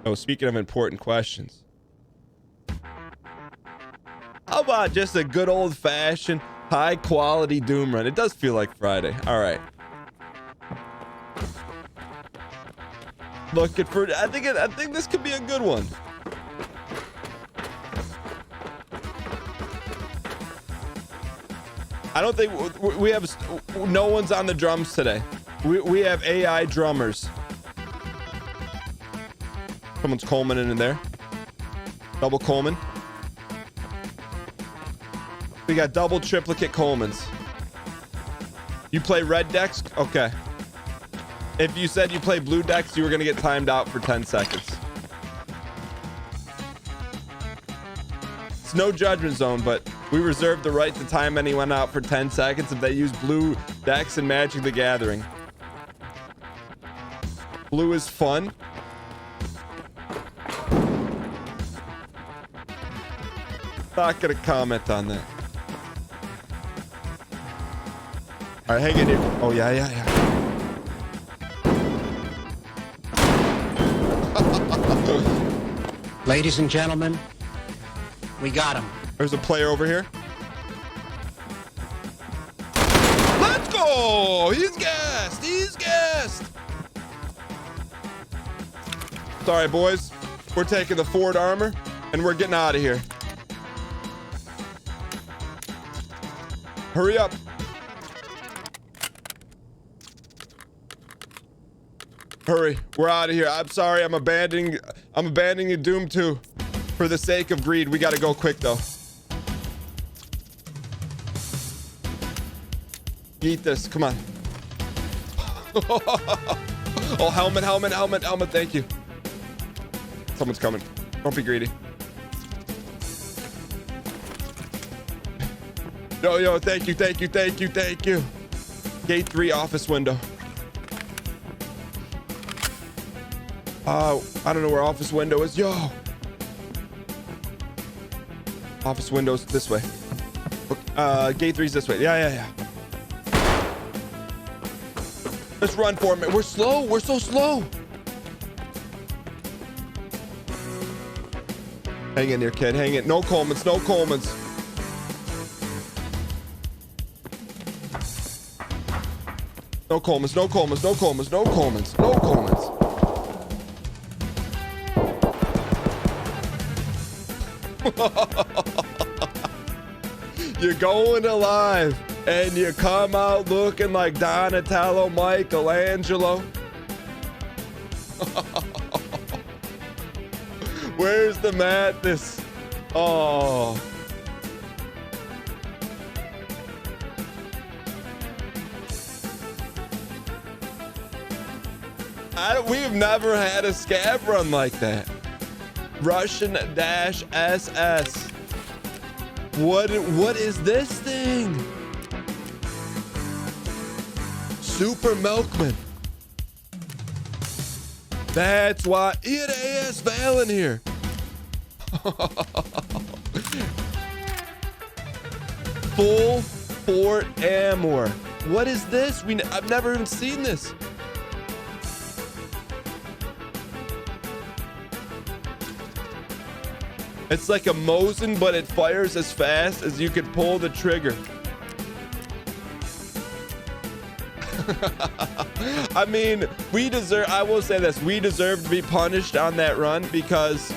Oh, speaking of important questions, how about just a good old-fashioned, high-quality Doom run? It does feel like Friday. All right. Looking for. I think this could be a good one. I don't think we have. No one's on the drums today. We have AI drummers. Someone's Coleman in there. Double Coleman. We got double triplicate Colemans. You play red decks? Okay. If you said you play blue decks, you were going to get timed out for 10 seconds. It's no judgment zone, but we reserve the right to time anyone out for 10 seconds if they use blue decks in Magic the Gathering. Blue is fun. Not going to comment on that. All right, hang in here. Oh, yeah. Ladies and gentlemen, we got him. There's a player over here. Let's go! He's gassed! He's gassed! Sorry, boys. We're taking the Ford armor, and we're getting out of here. Hurry up. Hurry. We're out of here. I'm sorry. I'm abandoning Doom 2 for the sake of greed. We got to go quick, though. Eat this. Come on. Oh, helmet. Thank you. Someone's coming. Don't be greedy. Yo, thank you. Gate 3 office window. I don't know where office window is. Yo. Office window's this way. Gate 3's this way. Yeah. Let's run for it. We're slow. We're so slow. Hang in there, kid. Hang in. No Colemans. No Colemans. No Colemans. No Colemans. No Colemans. No Colemans. No Colemans. You're going alive and you come out looking like Donatello Michelangelo. Where's the madness? Oh. We've never had a scav run like that. Russian dash SS. What is this thing? Super Milkman. That's why it AS Val in here. Full Fort Amor. What is this? I've never even seen this. It's like a Mosin, but it fires as fast as you could pull the trigger. I mean, I will say this, we deserve to be punished on that run because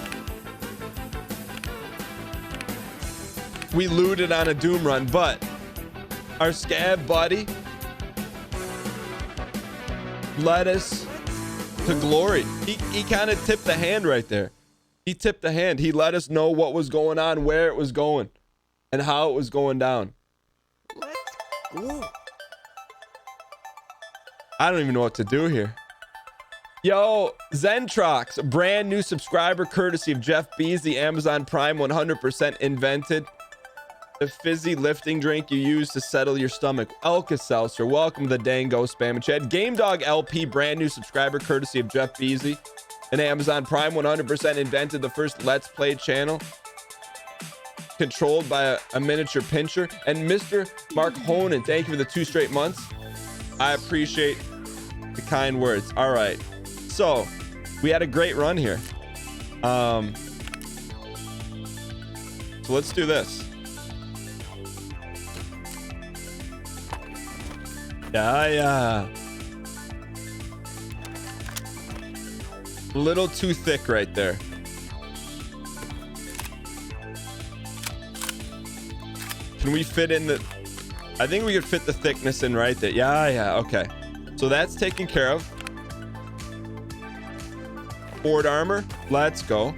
we looted on a Doom run, but our scav buddy led us to glory. He kind of tipped the hand right there. He tipped the hand. He let us know what was going on, where it was going, and how it was going down. Let's go. I don't even know what to do here. Yo, Zentrox, a brand new subscriber courtesy of Jeff Beasley, Amazon Prime, 100% invented. The fizzy lifting drink you use to settle your stomach. Alka-Seltzer, welcome to the Dango Spam and Chat. Game Dog LP, brand new subscriber courtesy of Jeff Beasley. And Amazon Prime, 100% invented the first Let's Play channel controlled by a miniature pincher. And Mr. Mark Honan, thank you for the 2 straight months. I appreciate the kind words. All right. So we had a great run here. So let's do this. Yeah. A little too thick right there. Can we fit in the... I think we could fit the thickness in right there. Yeah. Okay. So that's taken care of. Board armor. Let's go.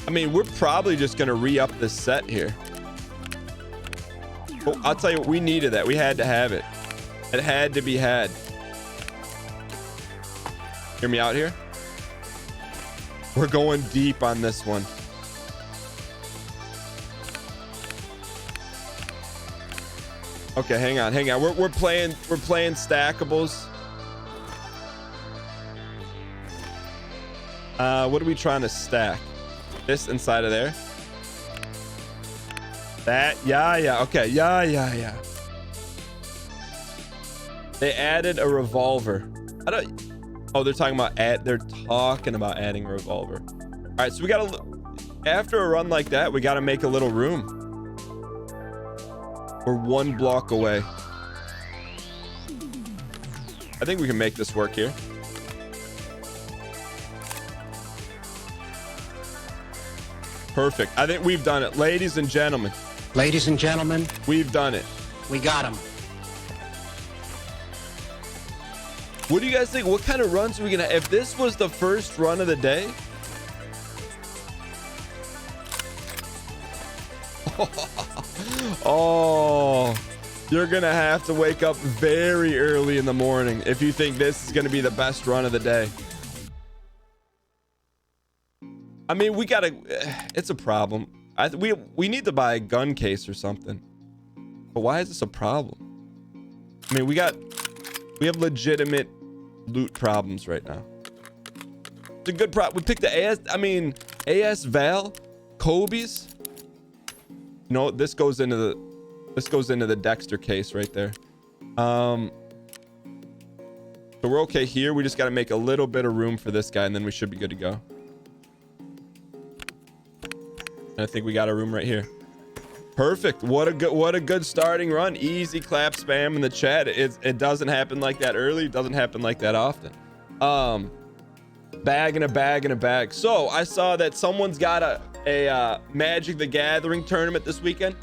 I mean, we're probably just going to re-up this set here. Oh, I'll tell you what, we needed that. We had to have it. It had to be had. Hear me out here. We're going deep on this one. Okay, hang on. We're playing stackables. What are we trying to stack? This inside of there. That, yeah. Okay, yeah. They added a revolver. Oh, they're talking about adding a revolver. All right, so we gotta, after a run like that, we gotta make a little room. We're 1 block away. I think we can make this work here. Perfect. I think we've done it. Ladies and gentlemen, We've done it. We got him. What do you guys think? What kind of runs are we gonna, if this was the first run of the day? Oh, you're gonna have to wake up very early in the morning if you think this is gonna be the best run of the day. I mean, we gotta, it's a problem. We need to buy a gun case or something. But why is this a problem? I mean, we have legitimate loot problems right now. It's a good problem. We picked the AS Val, Kobe's. No, this goes into the Dexter case right there. So we're okay here. We just got to make a little bit of room for this guy, and then we should be good to go. And I think we got a room right here. Perfect. What a good starting run. Easy clap spam in the chat. It doesn't happen like that early. It doesn't happen like that often. Bag in a bag. So I saw that someone's got a Magic the Gathering tournament this weekend.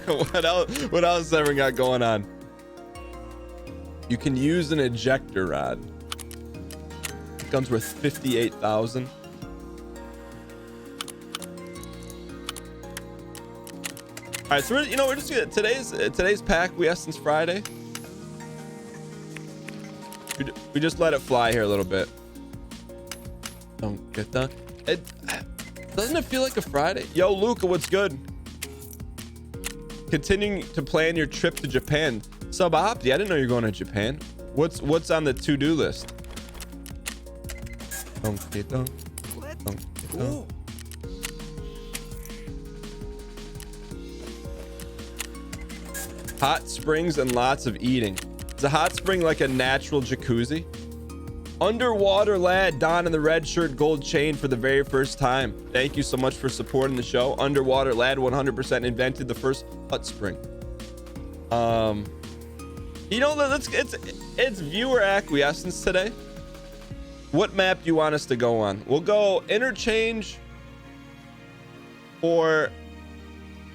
What else everyone got going on? You can use an ejector rod. Gun's worth 58,000. All right, so we're just gonna, today's pack Essence Friday. We just let it fly here a little bit. Don't get done. Doesn't it feel like a Friday? Yo, Luca, what's good? Continuing to plan your trip to Japan. Subopti, I didn't know you're going to Japan. What's on the to-do list? Let's go. Hot springs and lots of eating. Is a hot spring like a natural jacuzzi? Underwater lad, Don in the red shirt, gold chain for the very first time. Thank you so much for supporting the show. Underwater lad 100% invented the first hot spring. You know, it's viewer acquiescence today. What map do you want us to go on? We'll go interchange or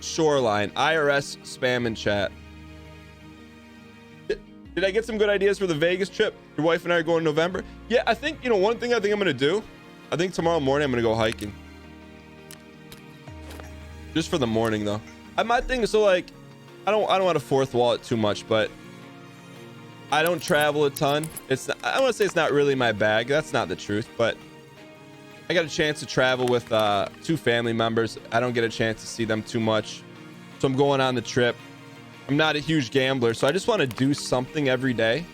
shoreline. IRS spam in chat. Did I get some good ideas for the Vegas trip? Your wife and I are going in November. Yeah, I think, one thing I think I'm gonna do, I think tomorrow morning I'm gonna go hiking. Just for the morning though. My thing is, so like, I don't want to fourth wall it too much, but I don't travel a ton. I want to say it's not really my bag. That's not the truth, but I got a chance to travel with 2 family members. I don't get a chance to see them too much, so I'm going on the trip. I'm not a huge gambler, so I just want to do something every day.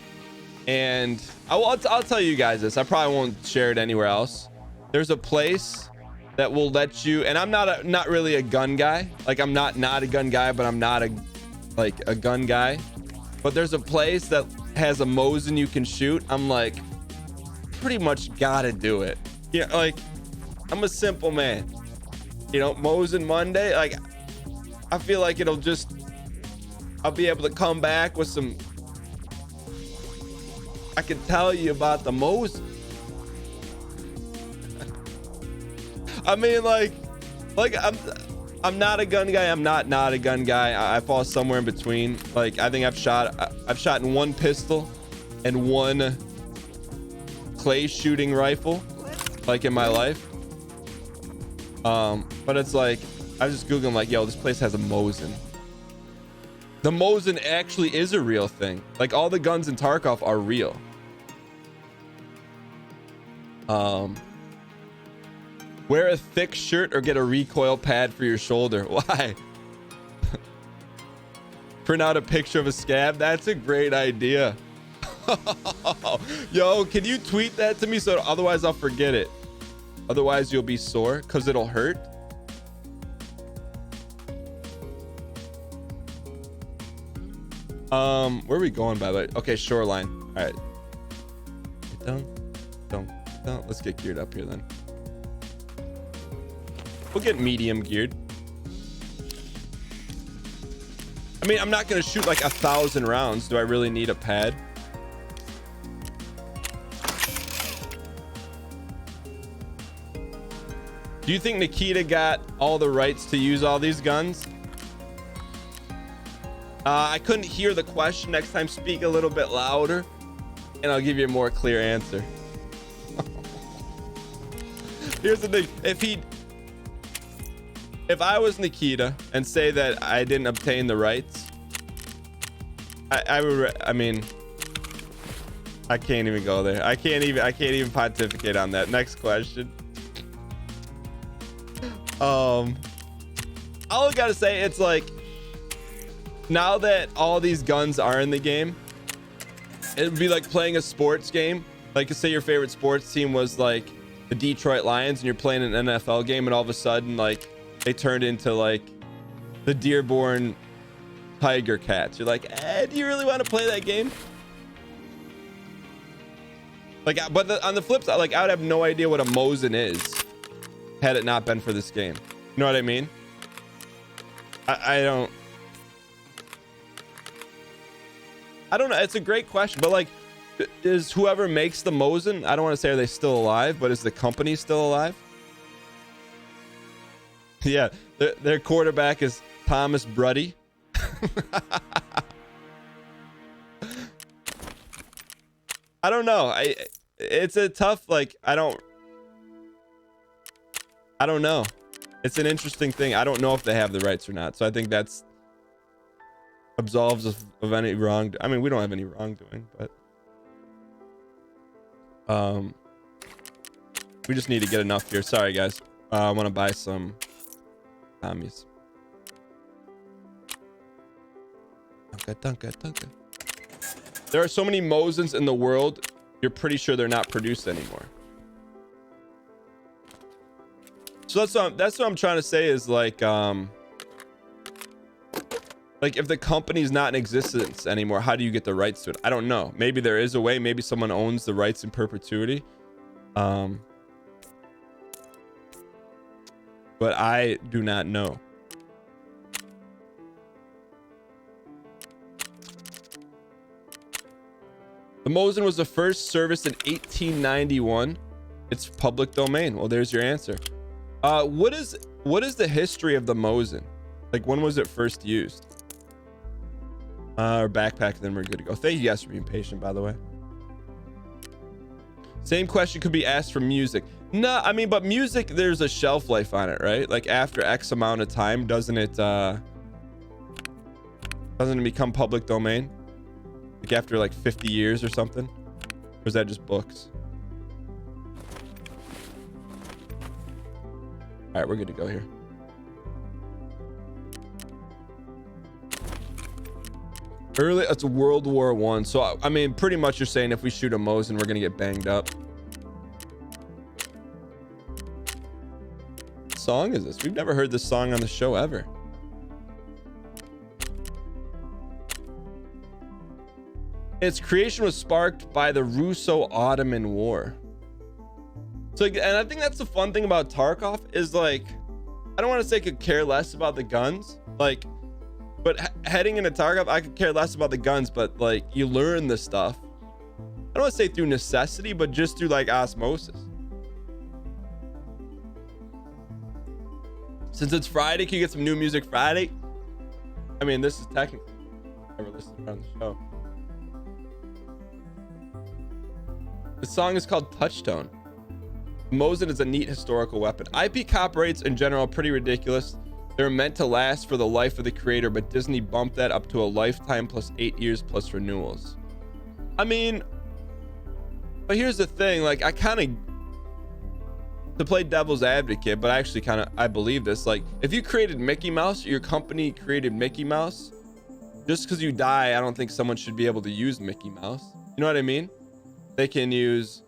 And I'll tell you guys this. I probably won't share it anywhere else. There's a place that will let you, and I'm not really a gun guy. Like I'm not a gun guy, but I'm not a gun guy. But there's a place that has a Mosin you can shoot. I'm like, pretty much gotta do it. Yeah, like I'm a simple man. You know, Mosin Monday, like I feel like I'll be able to come back with some. I can tell you about the Mosin. I mean, like I'm not a gun guy. I'm not a gun guy. I fall somewhere in between. Like I think I've shot in one pistol and one clay shooting rifle, like in my life. But it's like I was just googling like, yo, this place has a Mosin. The Mosin actually is a real thing. Like all the guns in Tarkov are real. Wear a thick shirt or get a recoil pad for your shoulder. Why? Print out a picture of a scab. That's a great idea. Yo, can you tweet that to me? So otherwise I'll forget it. Otherwise you'll be sore because it'll hurt. Where are we going, by the way? Okay, shoreline. All right. Don't. Let's get geared up here then. We'll get medium geared. I mean, I'm not gonna shoot like 1,000 rounds. Do I really need a pad? Do you think Nikita got all the rights to use all these guns? I couldn't hear the question. Next time, speak a little bit louder and I'll give you a more clear answer. Here's the thing. If I was Nikita and say that I didn't obtain the rights, I mean, I can't even go there. I can't even pontificate on that. Next question. All I gotta say, it's like, now that all these guns are in the game, it would be like playing a sports game. Like, say your favorite sports team was like the Detroit Lions and you're playing an NFL game and all of a sudden like they turned into like the Dearborn Tiger Cats. You're like, do you really want to play that game? Like, but on the flip side, like I would have no idea what a Mosin is had it not been for this game. You know what I mean? I don't know. It's a great question, but like, is whoever makes the Mosin, I don't want to say are they still alive, but is the company still alive? Yeah, their quarterback is Thomas Bruddy. I don't know. It's a tough, like, I don't know. It's an interesting thing. I don't know if they have the rights or not. So I think that's absolves of any wrong. I mean, we don't have any wrongdoing, but we just need to get enough here. Sorry, guys. I want to buy some Tommies. Danke. There are so many Mosins in the world, you're pretty sure they're not produced anymore. So that's what I'm trying to say is like if the company's not in existence anymore, how do you get the rights to it? I don't know. Maybe there is a way. Maybe someone owns the rights in perpetuity. But I do not know. The Mosin was the first service in 1891. It's public domain. Well, there's your answer. What is the history of the Mosin? Like, when was it first used? Or backpack, then we're good to go. Thank you guys for being patient, by the way. Same question could be asked for music. No, I mean, but music, there's a shelf life on it, right? Like after X amount of time, doesn't it become public domain? Like after like 50 years or something? Or is that just books? All right, we're good to go here. Early, it's World War I. So, I mean, pretty much you're saying if we shoot a Mosin, we're going to get banged up. song is this? We've never heard this song on the show ever. Its creation was sparked by the Russo-Ottoman War. So, and I think that's the fun thing about Tarkov is like, I don't want to say could care less about the guns, like, but heading into Tarkov, I could care less about the guns, but like you learn the stuff. I don't want to say through necessity, but just through like osmosis. Since it's Friday, can you get some new music Friday? I mean, this is technically never listened on the show. The song is called Touchstone. Mosin is a neat historical weapon. IP copyrights in general are pretty ridiculous. They're meant to last for the life of the creator, but Disney bumped that up to a lifetime plus 8 years plus renewals. I mean, but here's the thing, like I kind of, to play devil's advocate, but actually I believe this, like if you created Mickey Mouse, your company created Mickey Mouse, just because you die, I don't think someone should be able to use Mickey Mouse. You know what I mean? They can use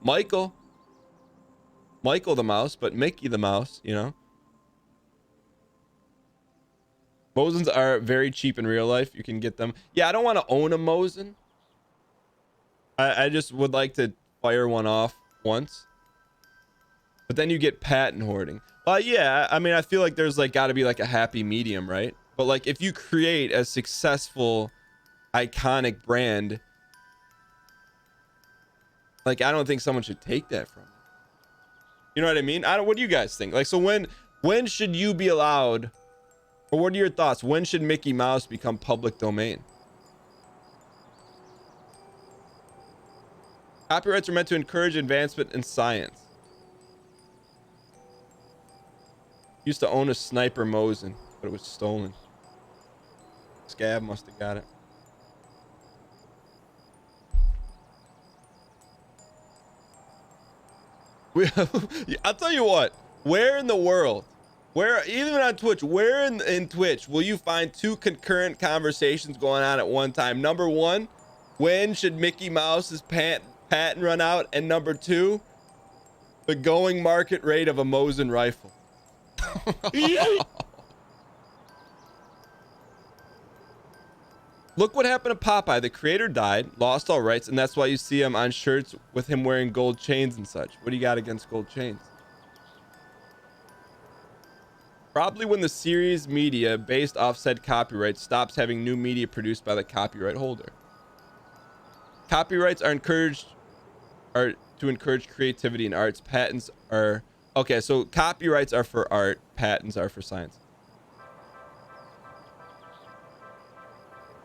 Michael the mouse, but Mickey the mouse, you know. Mosins are very cheap in real life. You can get them. Yeah, I don't want to own a Mosin. I just would like to fire one off once. But then you get patent hoarding. Well, yeah, I mean, I feel like there's like got to be like a happy medium, right? But like if you create a successful, iconic brand, like I don't think someone should take that from you. You know what I mean? What do you guys think? Like, so when should you be allowed, or what are your thoughts? When should Mickey Mouse become public domain? Copyrights are meant to encourage advancement in science. Used to own a sniper Mosin, but it was stolen. Scab must have got it. I'll tell you what, where in the world, where even on Twitch, where in Twitch will you find two concurrent conversations going on at one time? Number one, when should Mickey Mouse's patent run out? And number two, the going market rate of a Mosin rifle. Look what happened to Popeye. The creator died, lost all rights, and that's why you see him on shirts with him wearing gold chains and such. What do you got against gold chains? Probably when the series media based off said copyright stops having new media produced by the copyright holder. Copyrights are to encourage creativity in arts. Patents are okay. So copyrights are for art. Patents are for science.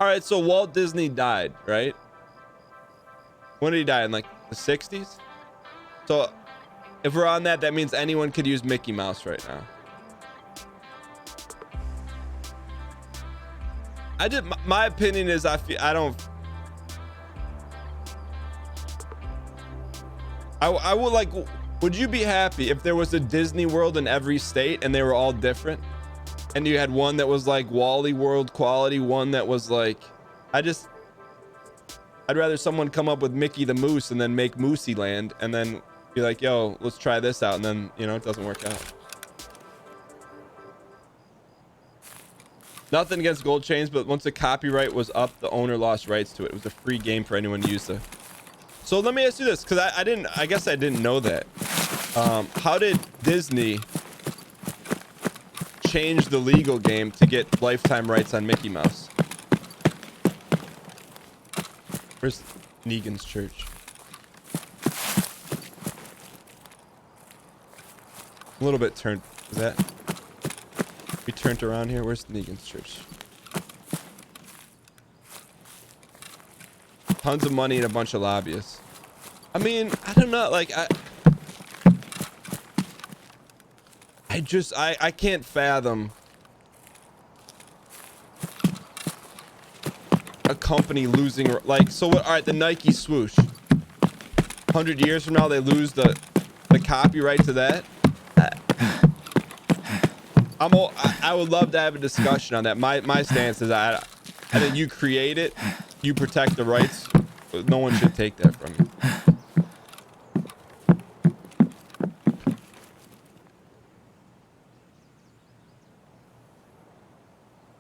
All right, so Walt Disney died, right? When did he die? In like the 60s? So if we're on that, that means anyone could use Mickey Mouse right now. My opinion is I would like, would you be happy if there was a Disney World in every state and they were all different? And you had one that was like Wally World quality, one that was like, I'd rather someone come up with Mickey the Moose and then make Moosey Land and then be like, yo, let's try this out. And then, you know, it doesn't work out. Nothing against gold chains, but once the copyright was up, the owner lost rights to it. It was a free game for anyone to use the. So let me ask you this, because I guess I didn't know that. How did Disney change the legal game to get lifetime rights on Mickey Mouse? Where's Negan's church? A little bit turned. Is that? We turned around here. Where's Negan's church? Tons of money and a bunch of lobbyists. I mean, I don't know. Like, I can't fathom a company losing, like, so what? All right, the Nike swoosh. 100 years from now, they lose the copyright to that. I would love to have a discussion on that. My stance is I think you create it, you protect the rights. No one should take that from you.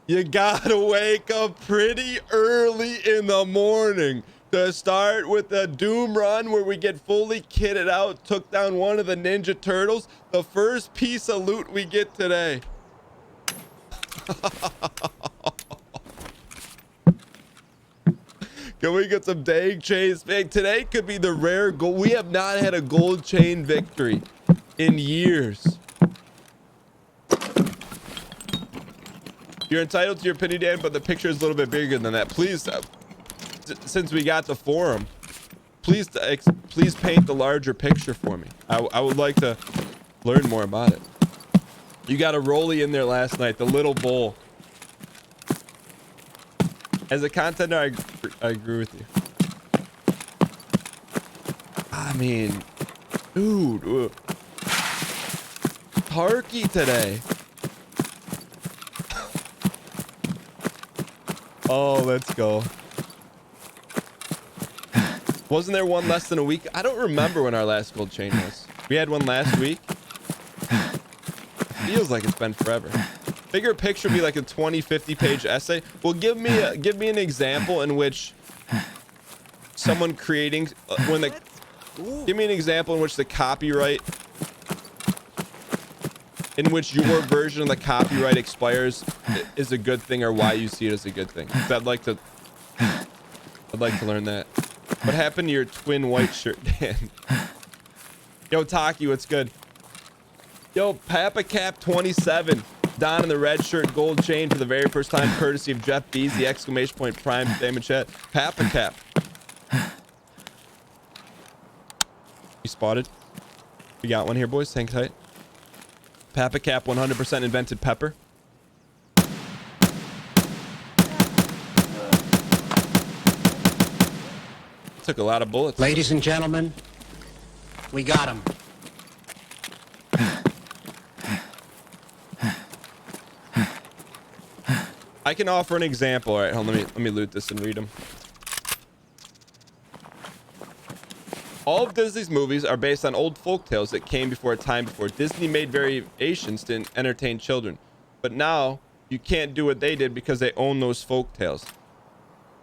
You gotta wake up pretty early in the morning to start with the Doom run where we get fully kitted out, took down one of the Ninja Turtles, the first piece of loot we get today. Can we get some dang chains? Man, today could be the rare gold. We have not had a gold chain victory in years. You're entitled to your opinion, Dan, but the picture is a little bit bigger than that. Please, since we got the forum, please paint the larger picture for me. I would like to learn more about it. You got a rollie in there last night, the little bowl. As a contender, I agree with you. I mean, dude, Tarky today. Oh, let's go. Wasn't there one less than a week? I don't remember when our last gold chain was. We had one last week. Feels like it's been forever. Bigger picture be like a 20-50 page essay. Well, give me an example in which someone creating give me an example in which the copyright in which your version of the copyright expires is a good thing, or why you see it as a good thing. I'd like to learn that. What happened to your twin white shirt, Dan? Yo, Taki, what's good? Yo, Papa Cap 27. Don in the red shirt, gold chain for the very first time, courtesy of Jeff Bees, the exclamation point prime damage chat. Papa Cap. You spotted? We got one here, boys. Hang tight. Papa Cap 100% invented pepper. Took a lot of bullets. Ladies and gentlemen, we got him. I can offer an example. All right, hold on, let me loot this and read them. All of Disney's movies are based on old folk tales that came before a time before Disney made variations to entertain children. But now you can't do what they did because they own those folk tales.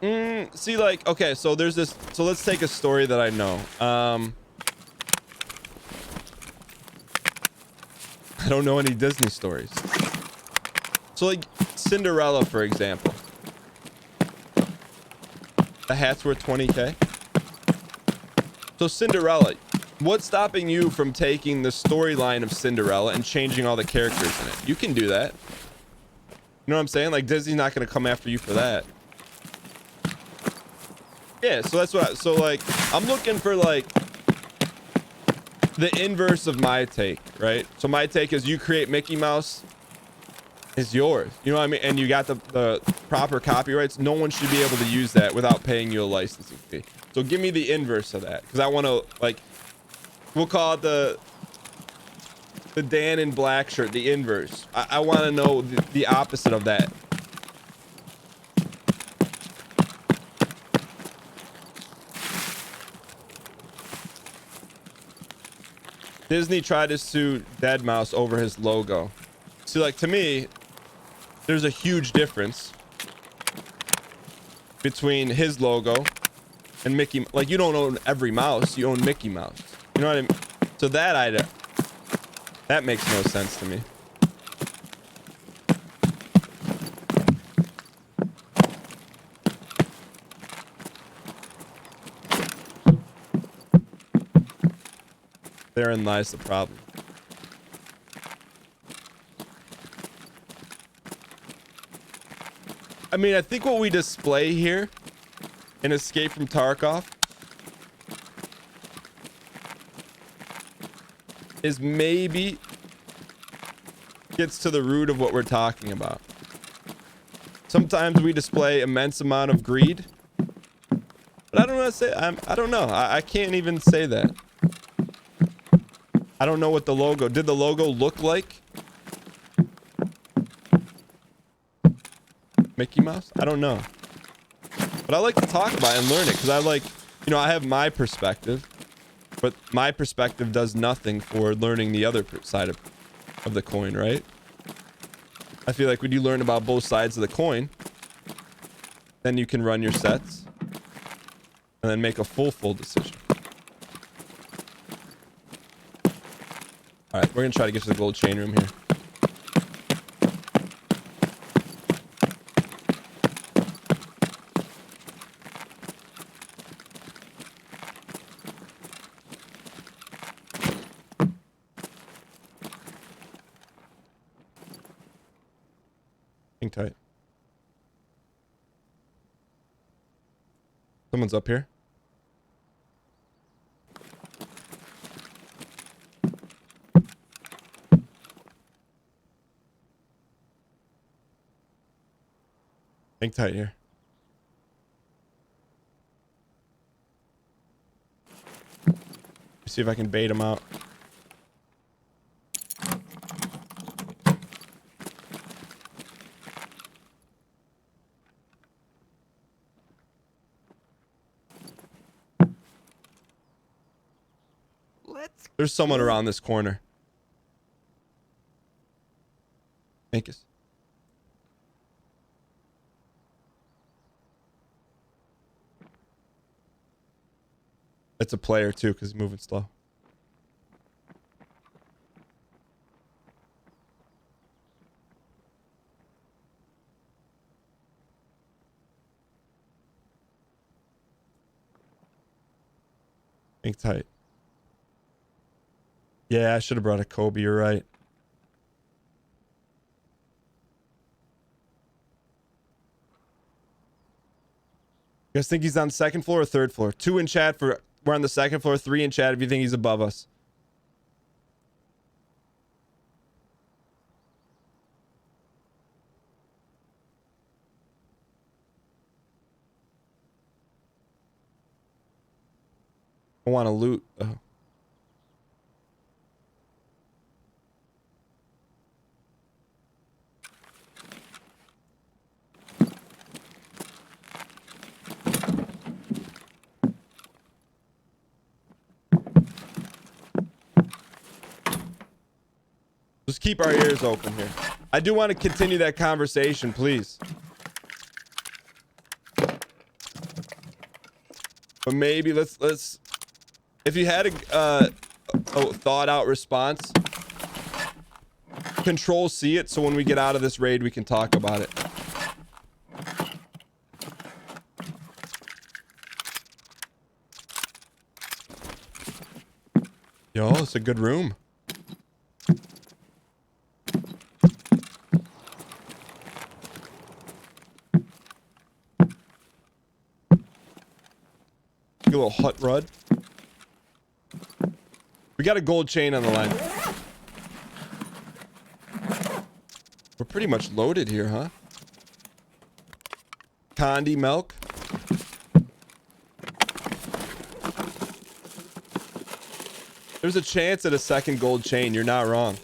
See, like, okay, so there's this. So let's take a story that I know. I don't know any Disney stories. So like Cinderella, for example. The hat's worth 20K. So Cinderella, what's stopping you from taking the storyline of Cinderella and changing all the characters in it? You can do that. You know what I'm saying? Like, Disney's not going to come after you for that. Yeah, so that's what so like I'm looking for like the inverse of my take, right? So my take is you create Mickey Mouse, it's yours. You know what I mean? And you got the proper copyrights. No one should be able to use that without paying you a licensing fee. So give me the inverse of that, because I want to, like, we'll call it the Dan in black shirt, the inverse. I want to know the opposite of that. Disney tried to sue Deadmau5 over his logo. See, like, to me, there's a huge difference between his logo and Mickey. Like, you don't own every mouse, you own Mickey Mouse. You know what I mean? So that makes no sense to me. Therein lies the problem. I mean, I think what we display here in Escape from Tarkov is maybe gets to the root of what we're talking about. Sometimes we display immense amount of greed, but I don't know what to say. I don't know. I can't even say that. I don't know what the logo, did the logo look like Mickey Mouse? I don't know. But I like to talk about it and learn it, because I like, you know, I have my perspective, but my perspective does nothing for learning the other side of the coin, right? I feel like when you learn about both sides of the coin, then you can run your sets and then make a full decision. All right, we're gonna try to get to the gold chain room here. Hang tight. Someone's up here. Hang tight here. See if I can bait him out. There's someone around this corner. Ankus. It's a player too, because he's moving slow. Hang tight. Yeah, I should have brought a Kobe. You're right. You guys think he's on the second floor or third floor? 2 in chat for we're on the second floor, 3 in chat if you think he's above us. I want to loot. Oh. Just keep our ears open here. I do want to continue that conversation, please. But maybe let's if you had a thought out response, control C it so when we get out of this raid we can talk about it. Yo, it's a good room. A little hut rud. We got a gold chain on the line. We're pretty much loaded here, huh? Condi milk. There's a chance at a second gold chain. You're not wrong.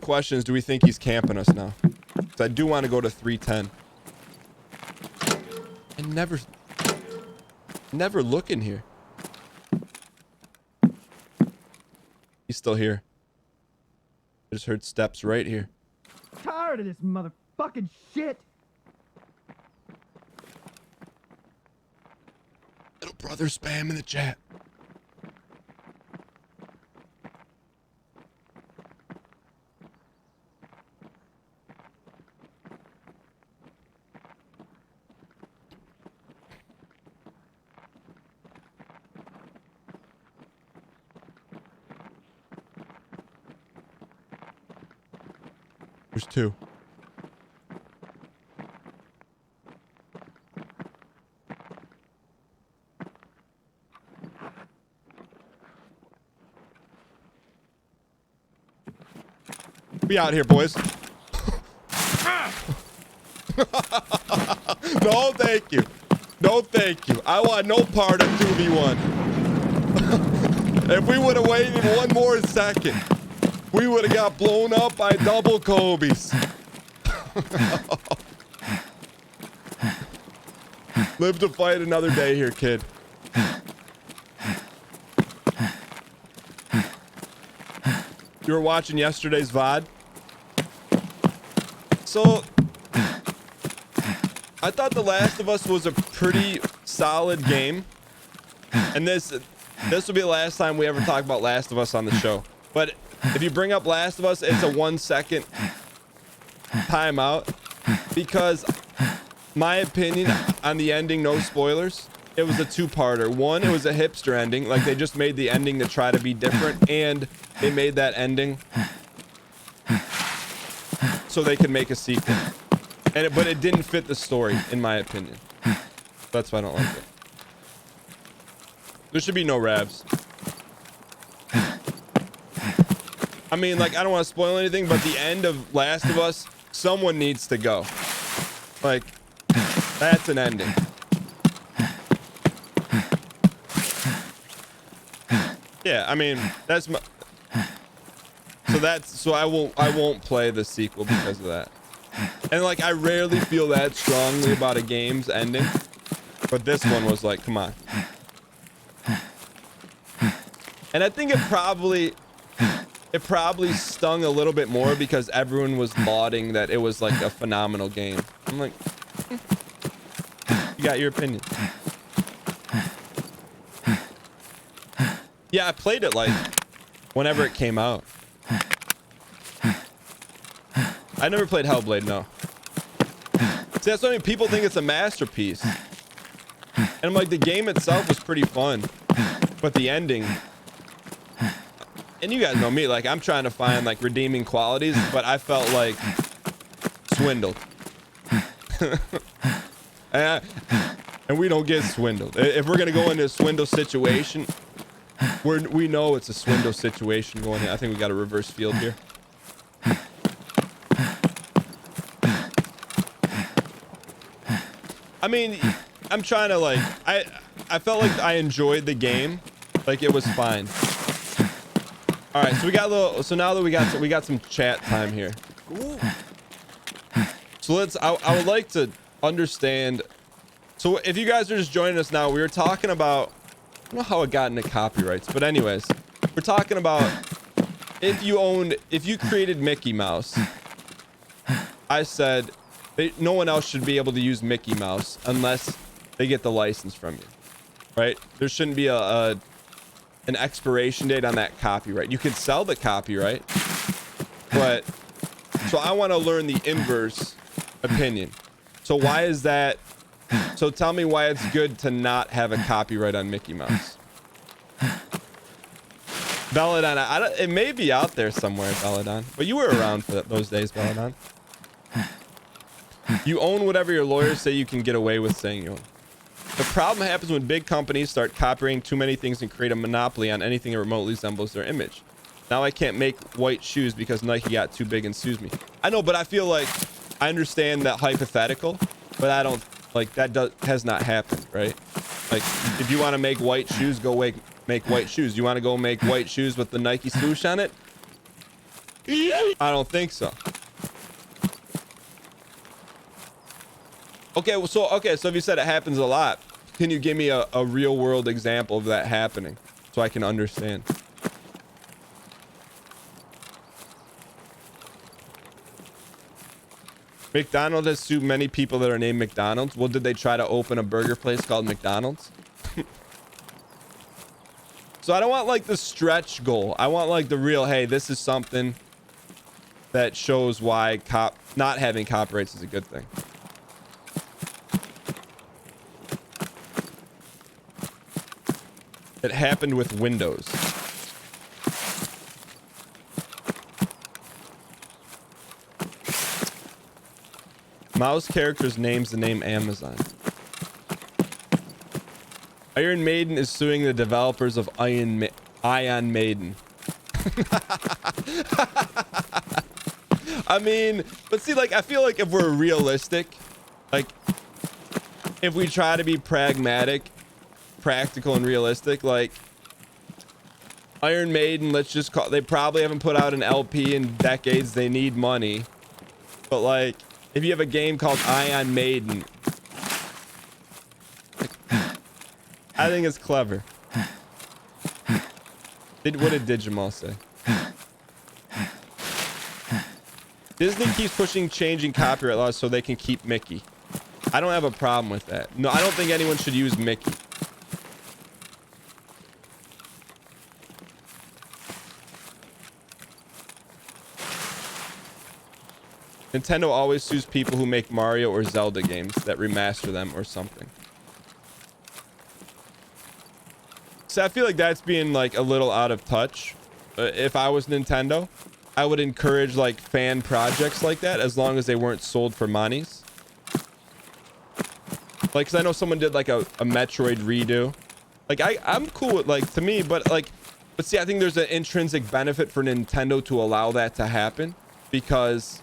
Question is, do we think he's camping us now? Because I do want to go to 310. And never look in here. He's still here. I just heard steps right here. Tired of this motherfucking shit. Little brother spam in the chat. There's 2. We out here, boys. No, thank you. No, thank you. I want no part of 2v1. If we would have waited 1 more second, we would have got blown up by double Kobe's. Live to fight another day here, kid. You were watching yesterday's VOD. So I thought The Last of Us was a pretty solid game. And this will be the last time we ever talk about Last of Us on the show. But if you bring up Last of Us, it's a 1 second timeout, because my opinion on the ending, no spoilers, it was a two-parter. One, it was a hipster ending. Like, they just made the ending to try to be different, and they made that ending so they could make a sequel. But it didn't fit the story, in my opinion. That's why I don't like it. There should be no Ravs. I mean, like, I don't want to spoil anything, but the end of Last of Us, someone needs to go. Like, that's an ending. Yeah, I mean, that's my... So I won't play the sequel because of that. And like, I rarely feel that strongly about a game's ending, but this one was like, come on. And I think it probably stung a little bit more because everyone was lauding that it was like a phenomenal game. I'm like, you got your opinion. Yeah, I played it like whenever it came out. I never played Hellblade, no. See, that's what I mean. People think it's a masterpiece. And I'm like, the game itself was pretty fun, but the ending... And you guys know me, like, I'm trying to find like redeeming qualities, but I felt like swindled. And we don't get swindled. If we're gonna go into a swindle situation, we know it's a swindle situation going in. I think we got a reverse field here. I mean, I'm trying to like, I felt like I enjoyed the game, like it was fine. All right, so we got a little. So now that we got some chat time here. So I would like to understand. So if you guys are just joining us now, we were talking about. I don't know how it got into copyrights, but anyways, we're talking about if you created Mickey Mouse. I said no one else should be able to use Mickey Mouse unless they get the license from you, right? There shouldn't be an expiration date on that copyright. You can sell the copyright, but so I want to learn the inverse opinion. So why is that? So tell me why it's good to not have a copyright on Mickey Mouse. Belladon, it may be out there somewhere, Belladon, but you were around for those days, Belladon. You own whatever your lawyers say you can get away with saying you own. The problem happens when big companies start copying too many things and create a monopoly on anything that remotely resembles their image. Now I can't make white shoes because Nike got too big and sues me. I know, but I feel like I understand that hypothetical, but I don't like that has not happened, right? Like, if you want to make white shoes, go make white shoes. You want to go make white shoes with the Nike swoosh on it? I don't think so. Okay, well, so if you said it happens a lot, can you give me a real world example of that happening so I can understand? McDonald's has sued many people that are named McDonald's. Well, did they try to open a burger place called McDonald's? So I don't want like the stretch goal. I want like the real, hey, this is something that shows why not having copyrights is a good thing. It happened with Windows. Mouse characters names the name Amazon. Iron Maiden is suing the developers of Iron Maiden. I mean, but see, like, I feel like if we're realistic, like, if we try to be pragmatic, practical and realistic, like Iron Maiden, let's just call, they probably haven't put out an LP in decades. They need money. But like, if you have a game called Iron Maiden, I think it's clever. What did Digimal say? Disney keeps pushing changing copyright laws so they can keep Mickey. I don't have a problem with that. No, I don't think anyone should use Mickey. Nintendo always sues people who make Mario or Zelda games that remaster them or something. So I feel like that's being like a little out of touch. If I was Nintendo, I would encourage like fan projects like that as long as they weren't sold for monies. Like, cause I know someone did like a Metroid redo. Like I'm cool with like, to me, but see, I think there's an intrinsic benefit for Nintendo to allow that to happen, because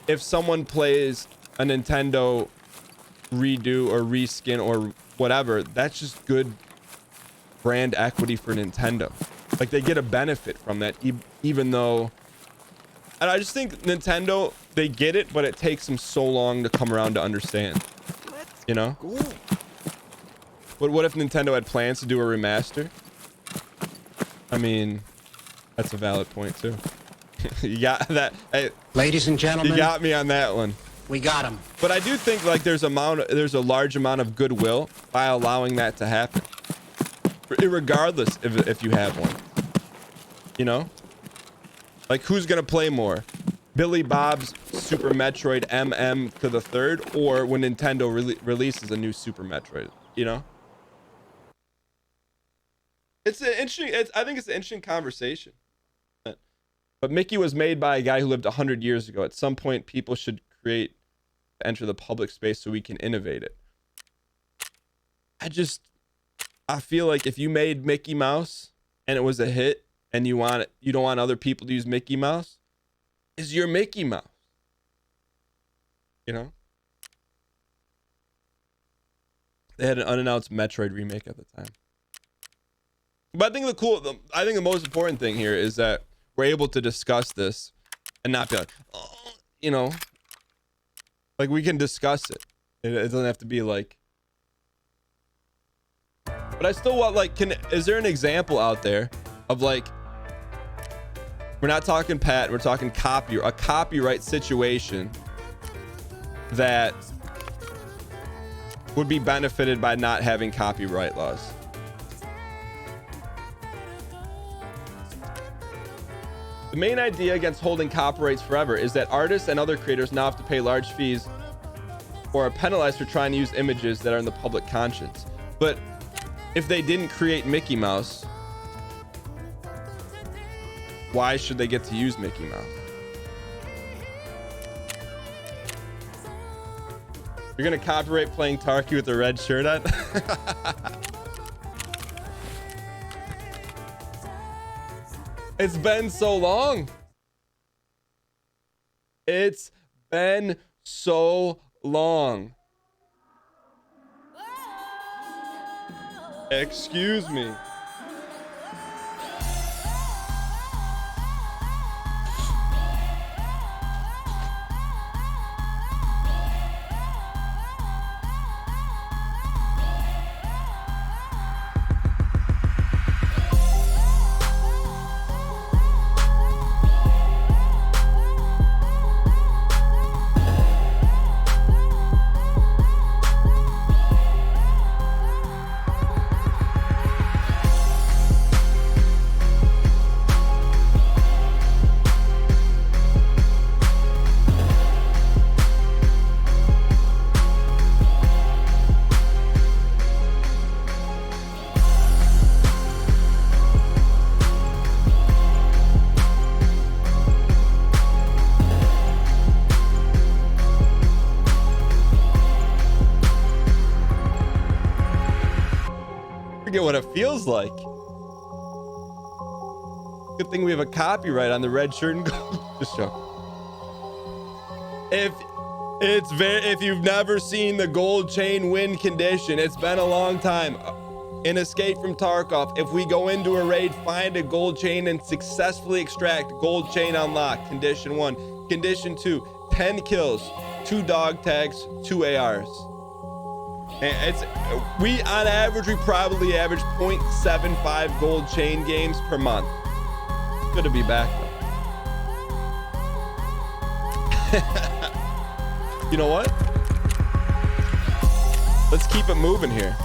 if someone plays a Nintendo redo or reskin or whatever, that's just good brand equity for Nintendo. Like, they get a benefit from that, even though, and I just think Nintendo, they get it, but it takes them so long to come around to understand, you know? But what if Nintendo had plans to do a remaster? I mean, that's a valid point too. You got that? Hey, Ladies and gentlemen, you got me on that one. we got him. But I do think like there's a large amount of goodwill by allowing that to happen, regardless if you have one. You know, like, who's gonna play more, Billy Bob's Super Metroid MM to the third, or when Nintendo releases a new Super Metroid? You know, it's an interesting. I think it's an interesting conversation. But Mickey was made by a guy who lived 100 years ago. At some point, people should enter the public space so we can innovate it. I feel like if you made Mickey Mouse and it was a hit, and you don't want other people to use Mickey Mouse, is your Mickey Mouse. You know? They had an unannounced Metroid remake at the time. But I think the most important thing here is that we're able to discuss this and not be like, oh, you know, like, we can discuss it. It doesn't have to be like, but I still want, like, is there an example out there of, like, we're not talking patent, we're talking a copyright situation that would be benefited by not having copyright laws? The main idea against holding copyrights forever is that artists and other creators now have to pay large fees or are penalized for trying to use images that are in the public conscience. But if they didn't create Mickey Mouse, why should they get to use Mickey Mouse? You're gonna copyright playing Tarkov with a red shirt on? It's been so long. It's been so long. Excuse me. What it feels like. Good thing we have a copyright on the red shirt and gold. Just joking. If you've never seen the gold chain win condition, it's been a long time. In Escape from Tarkov, if we go into a raid, find a gold chain and successfully extract gold chain unlocked. Condition 1. Condition 2. 10 kills, 2 dog tags, 2 ARs. And we on average, we probably average 0.75 gold chain games per month. Good to be back though. You know what? Let's keep it moving here.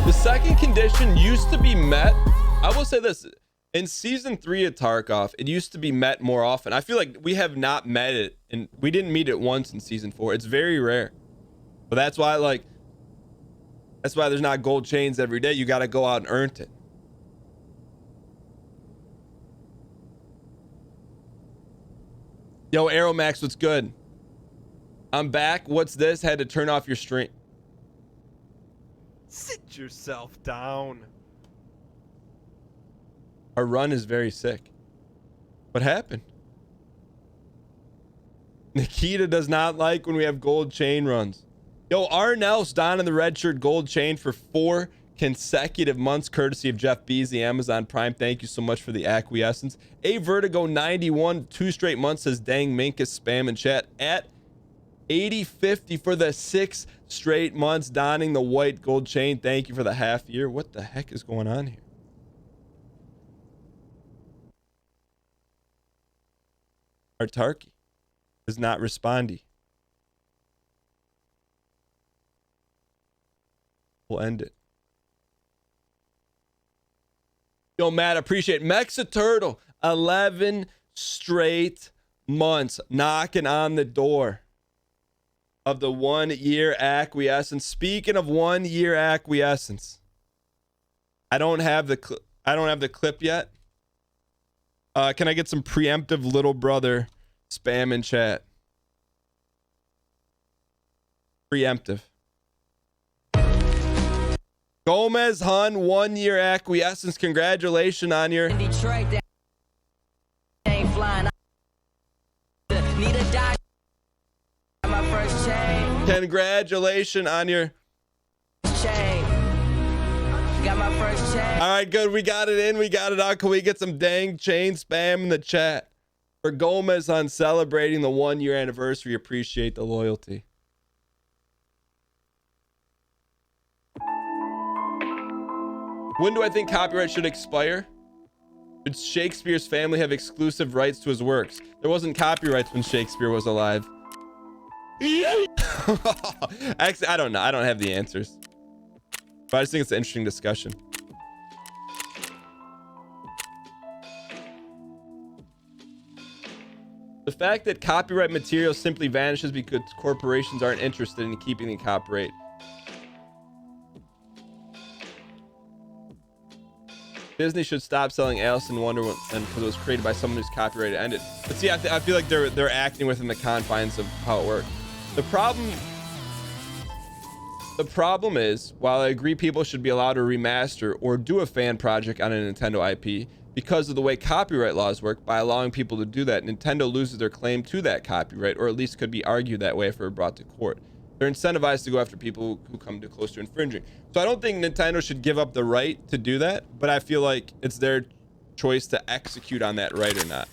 The second condition used to be met. I will say this. In season 3 of Tarkov, it used to be met more often. I feel like we have not met it, and we didn't meet it once in season 4. It's very rare. But that's why, like, that's why there's not gold chains every day. You got to go out and earn it. Yo, Aeromax, what's good? I'm back. What's this? Had to turn off your stream. Sit yourself down. Our run is very sick. What happened? Nikita does not like when we have gold chain runs. Yo, Arnels donning the red shirt gold chain for 4 consecutive months, courtesy of Jeff Beasley, Amazon Prime. Thank you so much for the acquiescence. A Vertigo 91, 2 straight months, says dang Minkus spam in chat. At 8050 for the 6 straight months, donning the white gold chain. Thank you for the half year. What the heck is going on here? Our Tarky is not responding. We'll end it. Yo, Matt, appreciate it. Mexa Turtle, 11 straight months knocking on the door of the 1 year acquiescence. Speaking of 1 year acquiescence, I don't have the clip yet. Can I get some preemptive little brother spam in chat? Preemptive. Gomez Hun, 1 year acquiescence. Congratulations on your Detroit, that ain't flying. Need a dot. My first chain. congratulations on your Chain. Got my first chain. all right, good. We got it in. We got it out. Can we get some dang chain spam in the chat for Gomez on celebrating the 1 year anniversary? Appreciate the loyalty. When do I think copyright should expire? Should Shakespeare's family have exclusive rights to his works? There wasn't copyrights when Shakespeare was alive. Actually, I don't know. I don't have the answers. But I just think it's an interesting discussion. The fact that copyright material simply vanishes because corporations aren't interested in keeping the copyright. Disney should stop selling Alice in Wonderland because it was created by someone whose copyright ended. But see, I feel like they're acting within the confines of how it works. The problem is, while I agree people should be allowed to remaster or do a fan project on a Nintendo IP, because of the way copyright laws work, by allowing people to do that, Nintendo loses their claim to that copyright, or at least could be argued that way if it were brought to court. They're incentivized to go after people who come too close to infringing. So I don't think Nintendo should give up the right to do that, but I feel like it's their choice to execute on that right or not.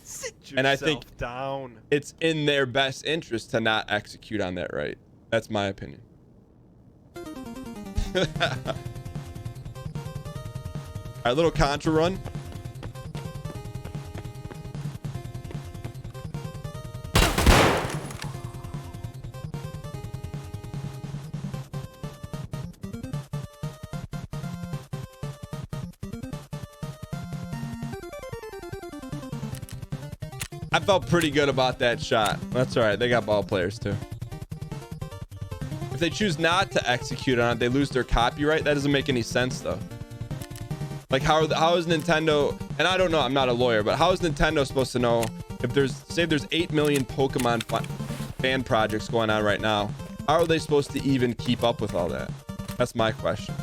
And I think down. it's in their best interest to not execute on that right. That's my opinion. All right, little contra run. I felt pretty good about that shot. That's all right. They got ball players too. If they choose not to execute on it, they lose their copyright. That doesn't make any sense though. Like how is Nintendo, and I don't know, I'm not a lawyer, but how is Nintendo supposed to know if there's 8 million Pokemon fan projects going on right now? How are they supposed to even keep up with all that? That's my question.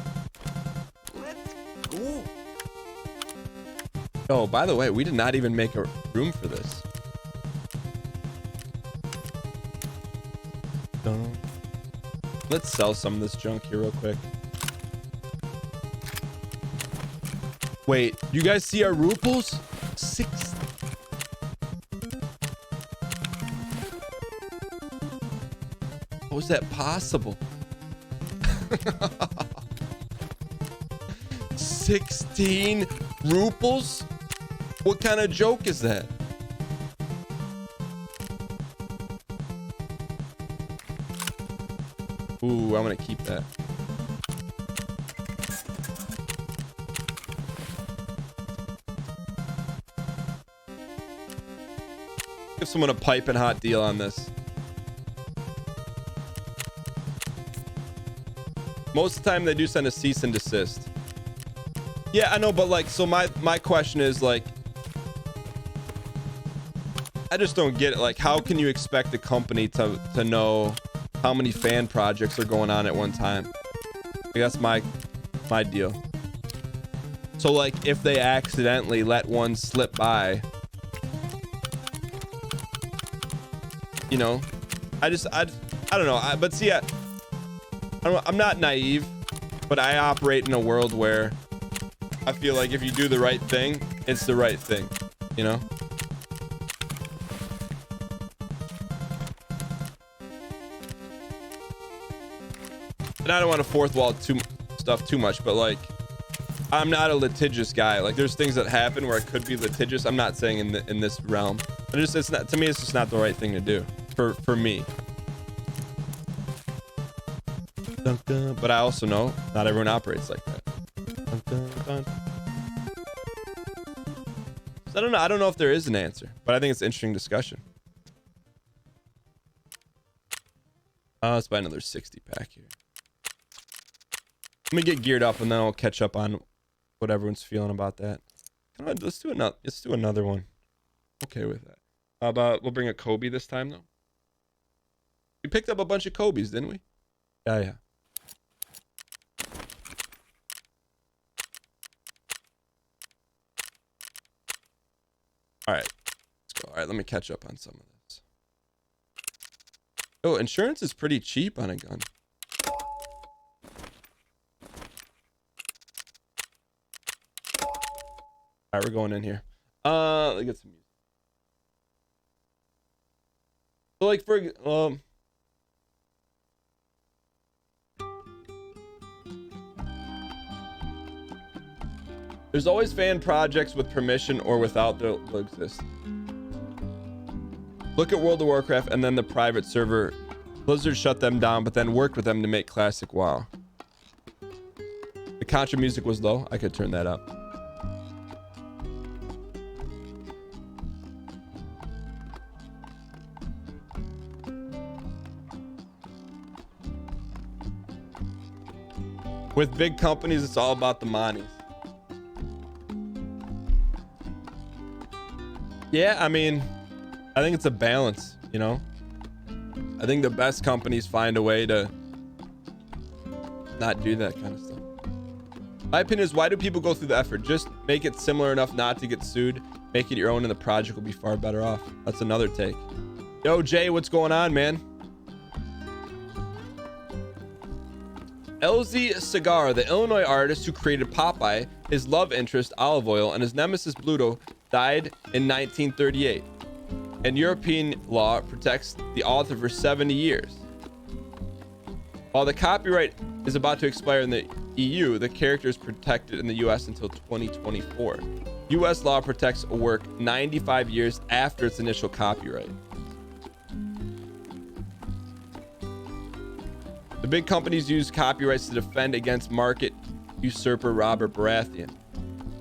Let's go. Oh, by the way, we did not even make a room for this. Let's sell some of this junk here real quick. Wait, you guys see our ruples? 6. How is that possible? 16 ruples? What kind of joke is that? Ooh, I'm gonna keep that. Give someone a piping hot deal on this. Most of the time they do send a cease and desist. Yeah, I know, but like, so my question is like, I just don't get it. Like, how can you expect a company to know how many fan projects are going on at one time? Like, that's my deal. So like, if they accidentally let one slip by, you know, I don't know. But see, I'm not naive, but I operate in a world where I feel like if you do the right thing, it's the right thing, you know? And I don't want to fourth wall stuff too much, but like, I'm not a litigious guy. Like, there's things that happen where I could be litigious. I'm not saying in this realm. But it's not, to me, it's just not the right thing to do for me. Dun, dun. But I also know not everyone operates like that. Dun, dun, dun. So I don't know if there is an answer, but I think it's an interesting discussion. Let's buy another 60 pack here. Let me get geared up and then I'll catch up on what everyone's feeling about that. Let's do another one. Okay with that. How about we'll bring a Kobe this time though? We picked up a bunch of Kobe's, didn't we? Yeah. All right, let's go. All right, let me catch up on some of this. Oh, insurance is pretty cheap on a gun. All right, we're going in here. Let's get some music. So like for there's always fan projects with permission or without they'll exist. Look at World of Warcraft and then the private server. Blizzard shut them down, but then worked with them to make classic WoW. The Contra music was low. I could turn that up. With big companies, it's all about the monies. Yeah, I mean, I think it's a balance, you know? I think the best companies find a way to not do that kind of stuff. My opinion is, why do people go through the effort? Just make it similar enough not to get sued. Make it your own and the project will be far better off. That's another take. Yo, Jay, what's going on, man? LZ Cigar, the Illinois artist who created Popeye, his love interest, Olive Oil, and his nemesis, Bluto, died in 1938. And European law protects the author for 70 years. While the copyright is about to expire in the EU, the character is protected in the US until 2024. US law protects a work 95 years after its initial copyright. The big companies use copyrights to defend against market usurper Robert Baratheon.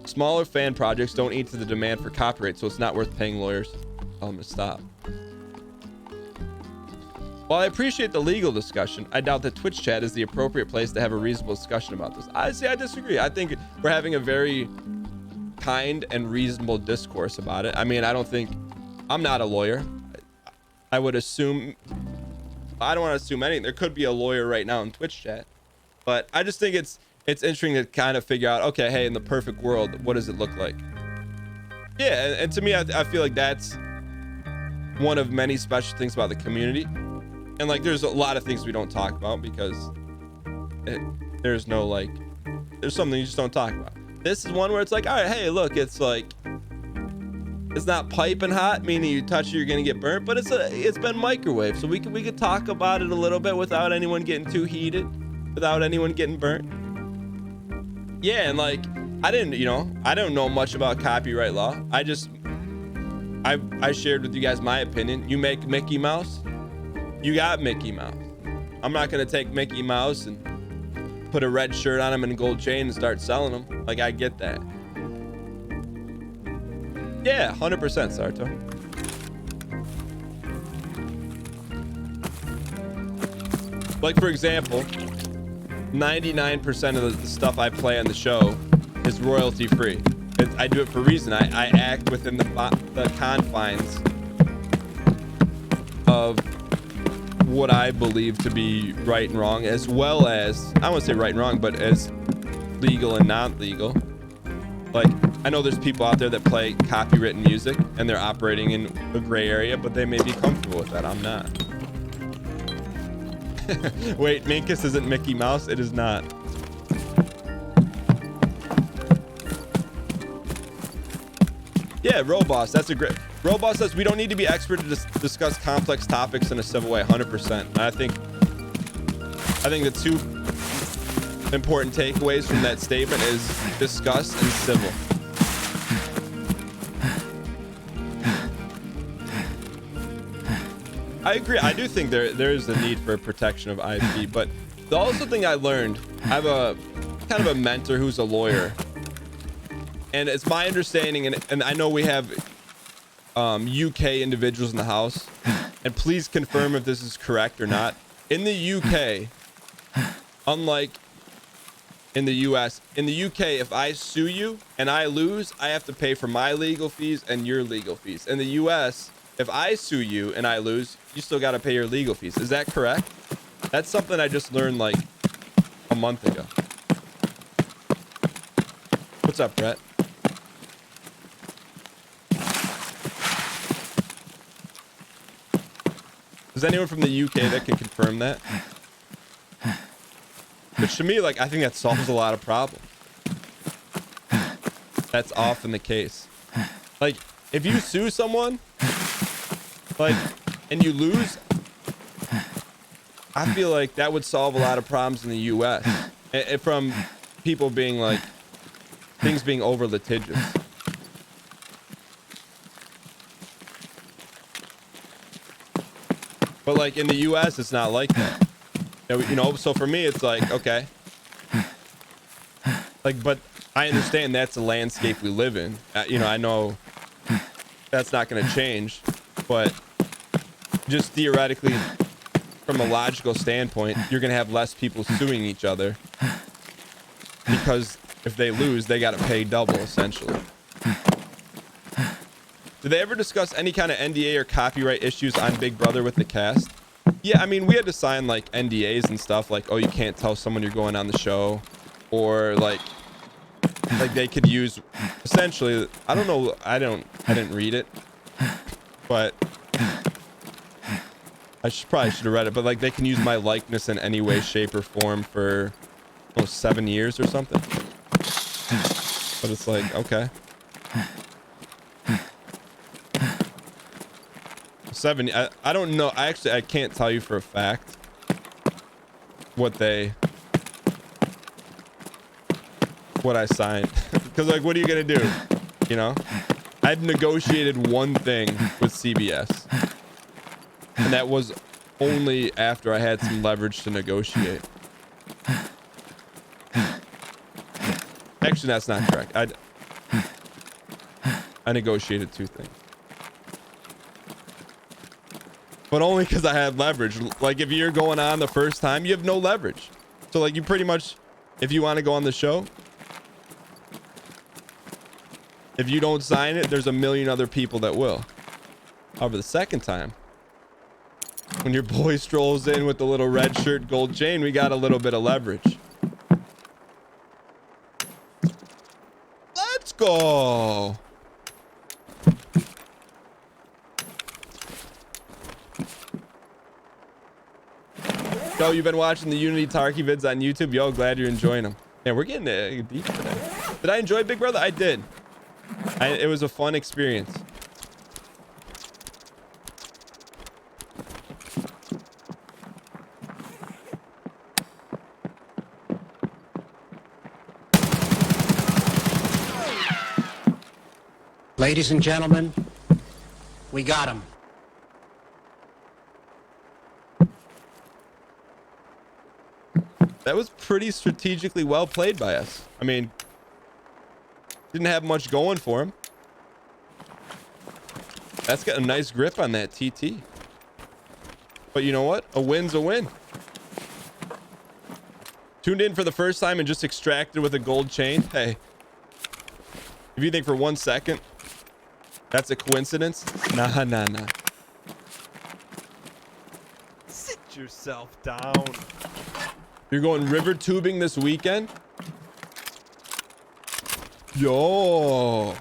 Smaller fan projects don't eat to the demand for copyright, so it's not worth paying lawyers to tell them to stop. While I appreciate the legal discussion, I doubt that Twitch chat is the appropriate place to have a reasonable discussion about this. I disagree. I think we're having a very kind and reasonable discourse about it. I mean, I'm not a lawyer. I would assume, I don't want to assume anything. There could be a lawyer right now in Twitch chat, but I just think it's interesting to kind of figure out, okay, hey, in the perfect world, what does it look like? Yeah, and to me, I feel like that's one of many special things about the community. And like, there's a lot of things we don't talk about because there's no like, there's something you just don't talk about. This is one where it's like, all right, hey, look, it's like, it's not piping hot, meaning you touch it, you're gonna get burnt, but it's been microwaved, so we could talk about it a little bit without anyone getting too heated, without anyone getting burnt. Yeah, and like, I didn't, you know, I don't know much about copyright law. I shared with you guys my opinion. You make Mickey Mouse, you got Mickey Mouse. I'm not gonna take Mickey Mouse and put a red shirt on him and a gold chain and start selling them. Like, I get that. Yeah, 100%, Sarto. Like, for example, 99% of the stuff I play on the show is royalty free. I do it for a reason. I act within the confines of what I believe to be right and wrong, as well as, I won't say right and wrong, but as legal and not legal. Like, I know there's people out there that play copywritten music and they're operating in a gray area, but they may be comfortable with that. I'm not. Wait, Minkus isn't Mickey Mouse? It is not. Yeah, Roboss, that's a great... Roboss says we don't need to be expert to discuss complex topics in a civil way, 100%. I think the two important takeaways from that statement is discuss and civil. I agree. I do think there is a need for protection of IP, but the also thing I learned, I have a kind of a mentor who's a lawyer, and it's my understanding, and I know we have UK individuals in the house, and please confirm if this is correct or not. In the UK, unlike in the US, in the UK, if I sue you and I lose, I have to pay for my legal fees and your legal fees. In the US, if I sue you and I lose, you still got to pay your legal fees. Is that correct? That's something I just learned like a month ago. What's up, Brett? Is anyone from the UK that can confirm that? Which to me, like, I think that solves a lot of problems. That's often the case. Like, if you sue someone, like, and you lose, I feel like that would solve a lot of problems in the US. From people being like, things being over litigious. But like in the US, it's not like that. You know, so for me, it's like, okay. Like, but I understand that's the landscape we live in. You know, I know that's not going to change, but just theoretically, from a logical standpoint, you're going to have less people suing each other because if they lose, they got to pay double, essentially. Did they ever discuss any kind of NDA or copyright issues on Big Brother with the cast? Yeah, I mean, we had to sign like NDAs and stuff, like, oh, you can't tell someone you're going on the show, or like they could use, essentially, I don't know, I didn't read it, but I probably should have read it, but like they can use my likeness in any way, shape, or form for 7 years or something. But it's like, okay. 7, I don't know. I can't tell you for a fact what I signed. Because like, what are you gonna do? You know, I've negotiated one thing with CBS, and that was only after I had some leverage to negotiate. Actually, that's not correct. I negotiated 2 things. But only because I had leverage. Like, if you're going on the first time, you have no leverage. So, like, you pretty much, if you want to go on the show, if you don't sign it, there's a million other people that will. However, the second time, when your boy strolls in with the little red shirt, gold chain, we got a little bit of leverage. Let's go. Yo, you've been watching the Unity Tarky vids on YouTube. Yo, glad you're enjoying them. Yeah, we're getting deep today. Did I enjoy Big Brother? I did. It was a fun experience. Ladies and gentlemen, we got him. That was pretty strategically well played by us. I mean, didn't have much going for him. That's got a nice grip on that TT. But you know what? A win's a win. Tuned in for the first time and just extracted with a gold chain. Hey, if you think for 1 second that's a coincidence, nah. Sit yourself down. You're going river tubing this weekend? Yo.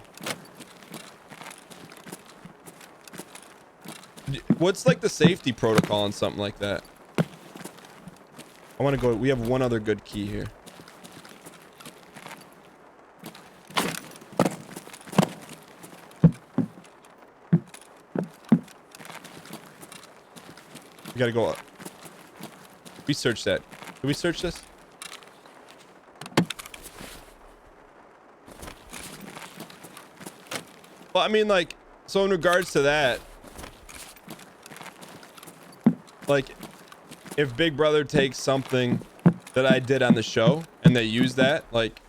What's like the safety protocol on something like that? I want to go. We have one other good key here. We gotta go up. We searched that. Did we search this? Well, I mean, like, so in regards to that, like, if Big Brother takes something that I did on the show and they use that, like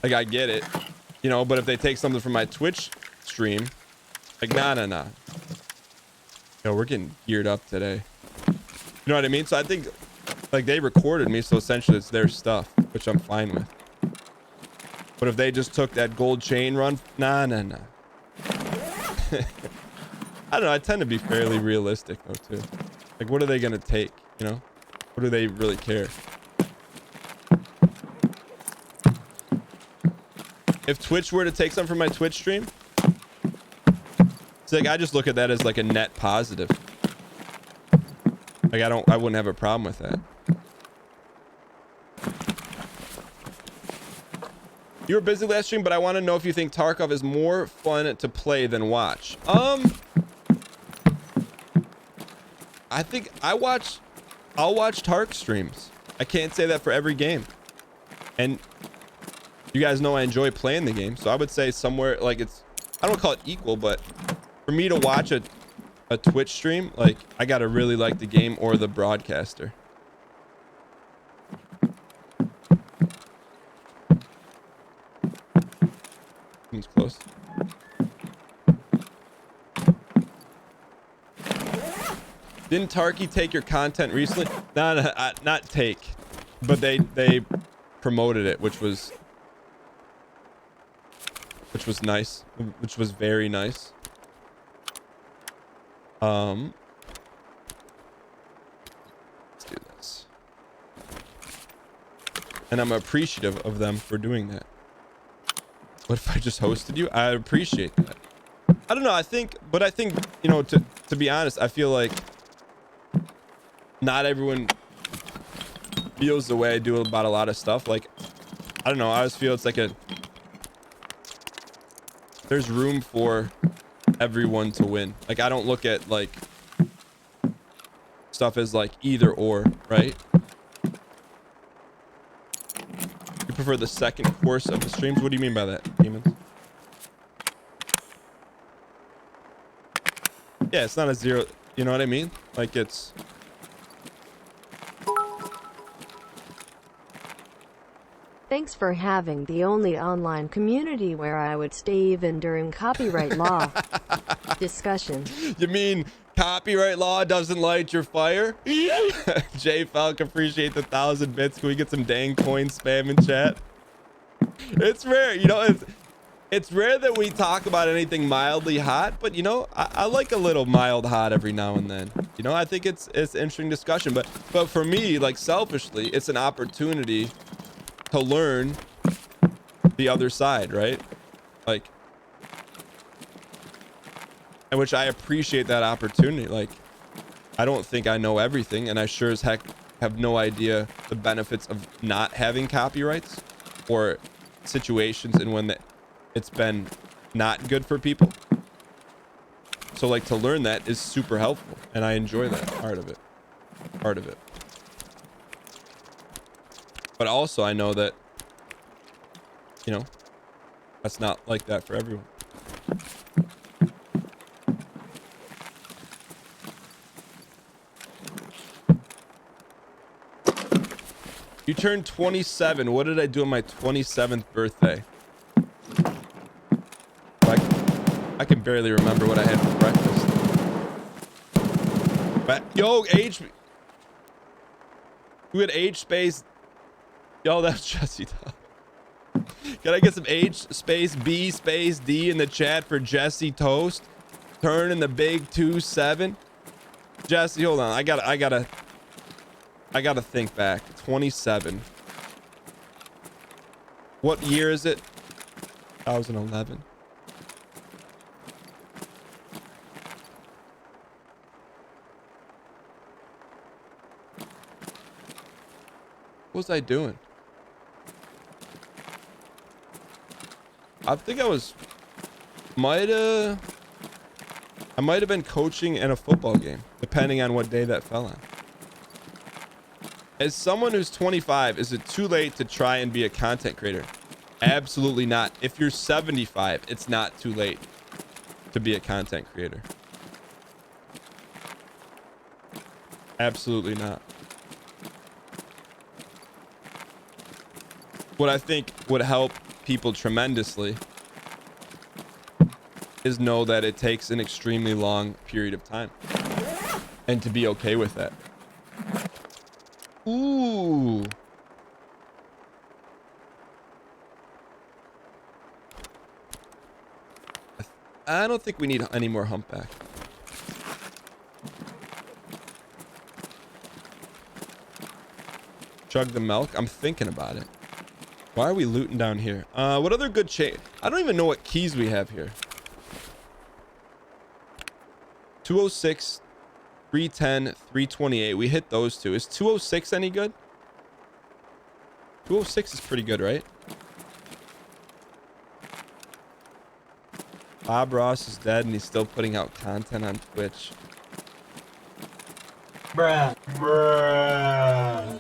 I get it, you know, but if they take something from my Twitch stream, like, nah. Yo, we're getting geared up today. You know what I mean? So I think, like, they recorded me, so essentially it's their stuff, which I'm fine with. But if they just took that gold chain run, nah. I don't know. I tend to be fairly realistic though too. Like, what are they gonna take? You know, what do they really care? If Twitch were to take something from my Twitch stream, it's like I just look at that as like a net positive. Like I wouldn't have a problem with that. You were busy last stream, but I want to know if you think Tarkov is more fun to play than watch. I think I'll watch Tark streams. I can't say that for every game. And you guys know I enjoy playing the game, so I would say somewhere like I don't call it equal, but for me to watch a Twitch stream, like, I gotta really like the game or the broadcaster. It's close. Didn't Tarky take your content recently? No, not take, but they promoted it, which was nice, which was very nice. Let's do this, and I'm appreciative of them for doing that. What if I just hosted you? I appreciate that. I don't know. I think, you know, to be honest, I feel like not everyone feels the way I do about a lot of stuff. Like, I don't know. I always feel it's like there's room for everyone to win. Like, I don't look at like stuff as like either or, right? You prefer the second course of the streams? What do you mean by that, Demons? Yeah, it's not a zero. You know what I mean? Like, it's... Thanks for having the only online community where I would stay even during copyright law discussion. You mean copyright law doesn't light your fire? J Falk, appreciate the 1,000 bits. Can we get some dang coin spam in chat? It's rare, you know, it's rare that we talk about anything mildly hot, but you know, I like a little mild hot every now and then. You know, I think it's an interesting discussion, but for me, like, selfishly, it's an opportunity to learn the other side, right? Like, and which I appreciate that opportunity. Like, I don't think I know everything, and I sure as heck have no idea the benefits of not having copyrights or situations in when it's been not good for people. So, like, to learn that is super helpful, and I enjoy that part of it. But also, I know that, you know, That's not like that for everyone. You turned 27. What did I do on my 27th birthday? I can barely remember what I had for breakfast. But, yo, age. You had age space. Yo, that's Jesse. Can I get some H space B space D in the chat for Jesse Toast? Turning the big 27. Jesse, hold on. I gotta think back. 27. What year is it? 2011. What was I doing? I think I might have been coaching in a football game, depending on what day that fell on. As someone who's 25, is it too late to try and be a content creator? Absolutely not. If you're 75, it's not too late to be a content creator. Absolutely not. What I think would help people tremendously is know that it takes an extremely long period of time and to be okay with that. Ooh. I don't think we need any more humpback. Chug the milk. I'm thinking about it. Why are we looting down here? What other good chain? I don't even know what keys we have here. 206, 310, 328. We hit those two. Is 206 any good? 206 is pretty good, right? Bob Ross is dead and he's still putting out content on Twitch. Bruh. Bruh.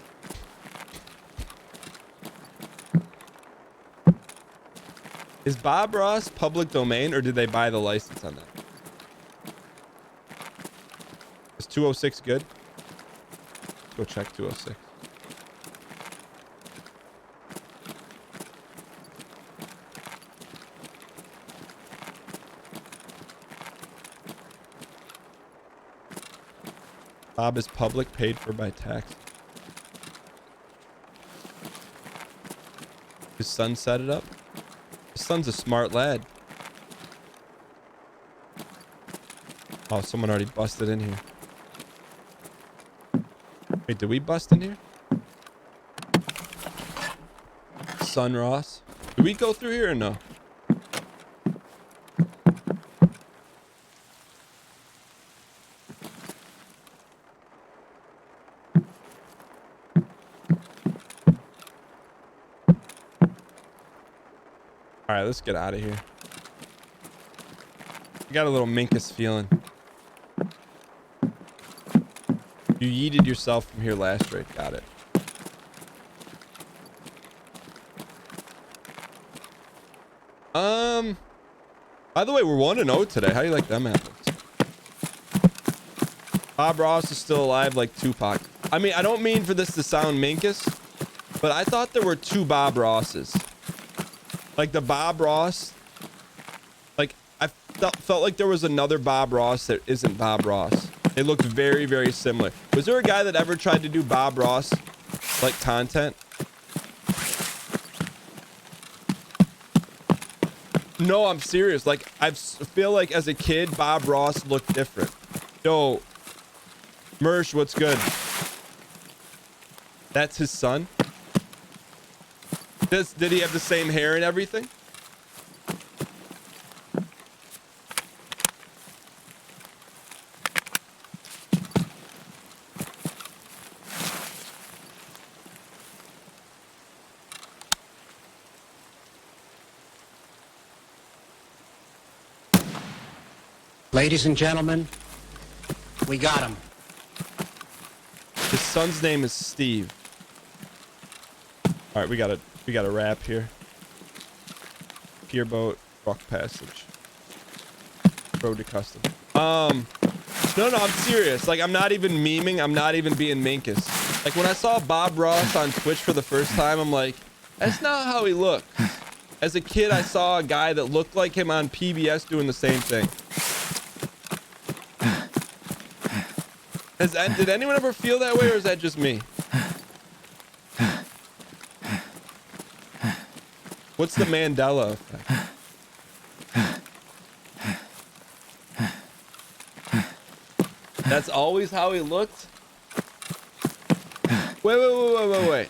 Is Bob Ross public domain or did they buy the license on that? Is 206 good? Let's go check 206. Bob is public, paid for by tax. His son set it up. His son's a smart lad. Oh, someone already busted in here. Wait, did we bust in here? Son Ross. Did we go through here or no? All right, let's get out of here. I got a little Minkus feeling. You yeeted yourself from here last raid. Got it. By the way, we're 1-0 today. How do you like them apples? Bob Ross is still alive like Tupac. I mean, I don't mean for this to sound Minkus, but I thought there were two Bob Rosses. Like the Bob Ross, like I felt like there was another Bob Ross that isn't Bob Ross. It looked very, very similar. Was there a guy that ever tried to do Bob Ross like content? No, I'm serious. Like I feel like as a kid, Bob Ross looked different. Yo, Mersh, what's good? That's his son. Did he have the same hair and everything? Ladies and gentlemen, we got him. His son's name is Steve. All right, we got a wrap here. Pierboat Truck Passage. Road to custom. No, I'm serious. Like, I'm not even memeing. I'm not even being Minkus. Like, when I saw Bob Ross on Twitch for the first time, I'm like, that's not how he looks. As a kid, I saw a guy that looked like him on PBS doing the same thing. Did anyone ever feel that way, or is that just me? What's the Mandela effect? That's always how he looked? Wait.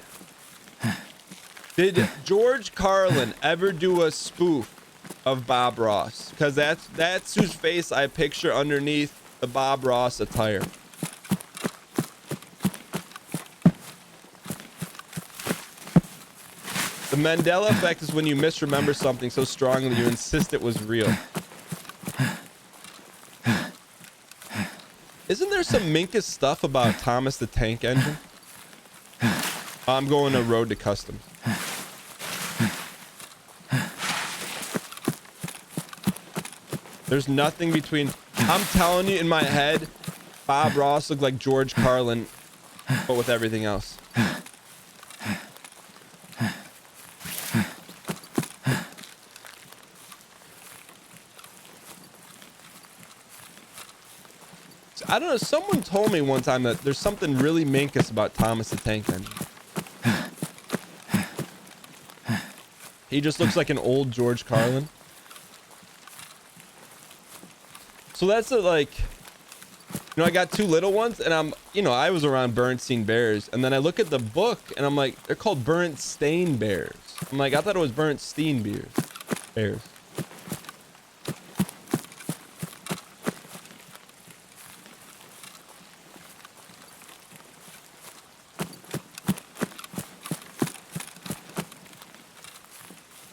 Did George Carlin ever do a spoof of Bob Ross? Because that's whose face I picture underneath the Bob Ross attire. The Mandela effect is when you misremember something so strongly you insist it was real. Isn't there some Minkus stuff about Thomas the Tank Engine? I'm going to Road to Customs. There's nothing between. I'm telling you, in my head, Bob Ross looked like George Carlin, but with everything else. I don't know. Someone told me one time that there's something really Minkus about Thomas the Tank Engine. He just looks like an old George Carlin. So that's like, I got two little ones, and I was around Bernstein Bears, and then I look at the book, and I'm like, they're called Bernstein Bears. I'm like, I thought it was Bernstein Bears.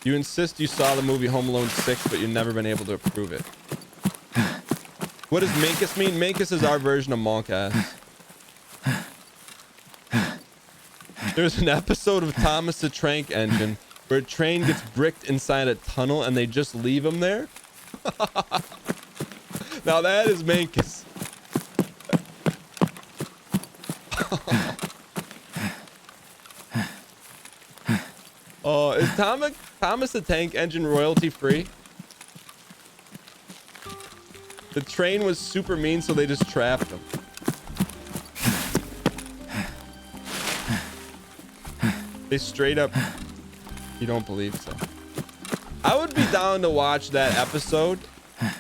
You insist you saw the movie Home Alone 6, but you've never been able to approve it. What does Minkus mean? Minkus is our version of Monk ass. There's an episode of Thomas the Tank Engine where a train gets bricked inside a tunnel and they just leave him there. Now that is Minkus. Oh, is Thomas the Tank Engine royalty free? The train was super mean, so they just trapped him. They straight up. You don't believe so? I would be down to watch that episode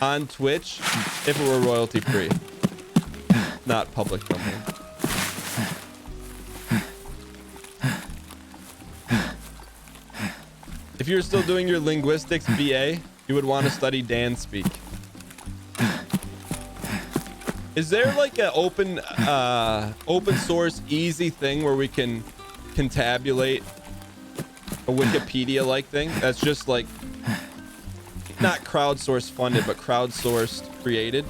on Twitch if it were royalty free, not public domain. If you're still doing your linguistics BA, you would want to study dance speak. Is there like an open source easy thing where we can tabulate a Wikipedia like thing that's just like not crowdsourced funded but crowdsourced created?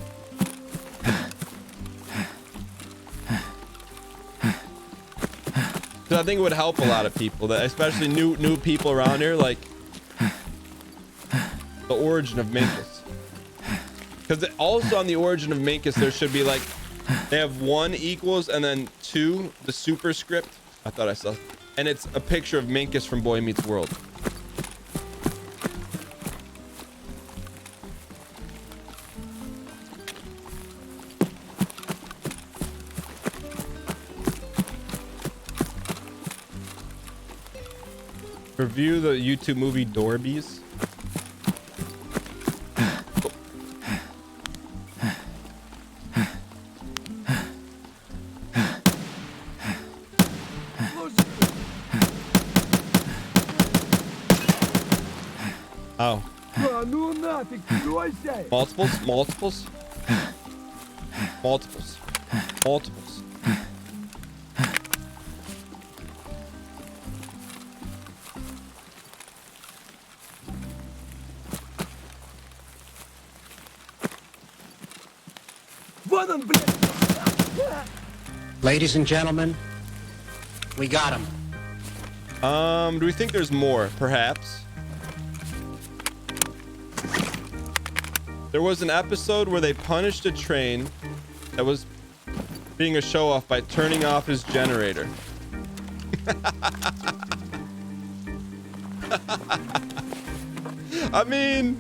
Because I think it would help a lot of people, that especially new people around here, like the origin of Minkus. Because also on the origin of Minkus, there should be like, they have 1 equals and then 2, the superscript. I thought I saw, and it's a picture of Minkus from Boy Meets World. Review the YouTube movie Dorbies. Oh. Multiples. Ladies and gentlemen, we got him. Do we think there's more? Perhaps. There was an episode where they punished a train that was being a show off by turning off his generator. I mean,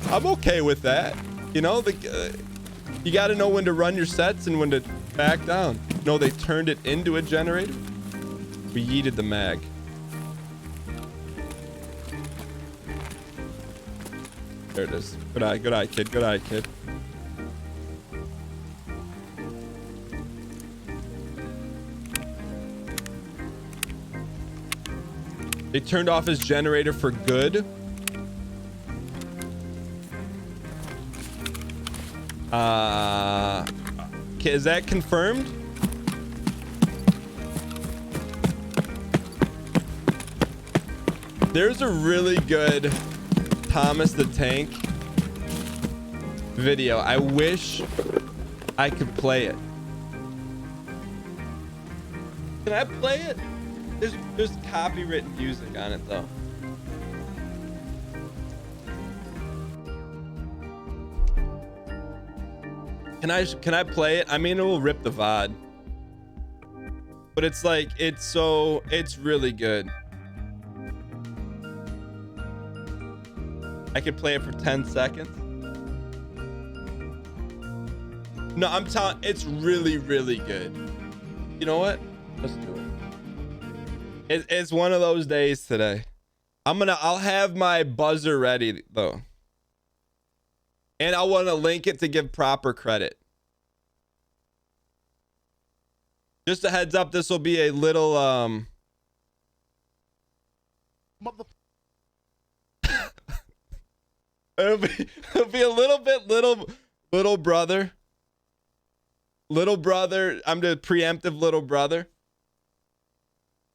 I'm okay with that. You know, you got to know when to run your sets and when to back down. No, they turned it into a generator. We yeeted the mag. There it is. Good eye, kid. Good eye, kid. They turned off his generator for good. Okay, is that confirmed? There's a really good Thomas the Tank video. I wish I could play it. Can I play it? There's copywritten music on it though. Can I play it? I mean, it will rip the VOD. But it's like it's really good. I could play it for 10 seconds. No, I'm telling, it's really, really good. You know what? Let's do it. It's one of those days today. I'll have my buzzer ready though. And I want to link it to give proper credit. Just a heads up, this will be a little it'll be a little bit little brother. Little brother, I'm the preemptive little brother.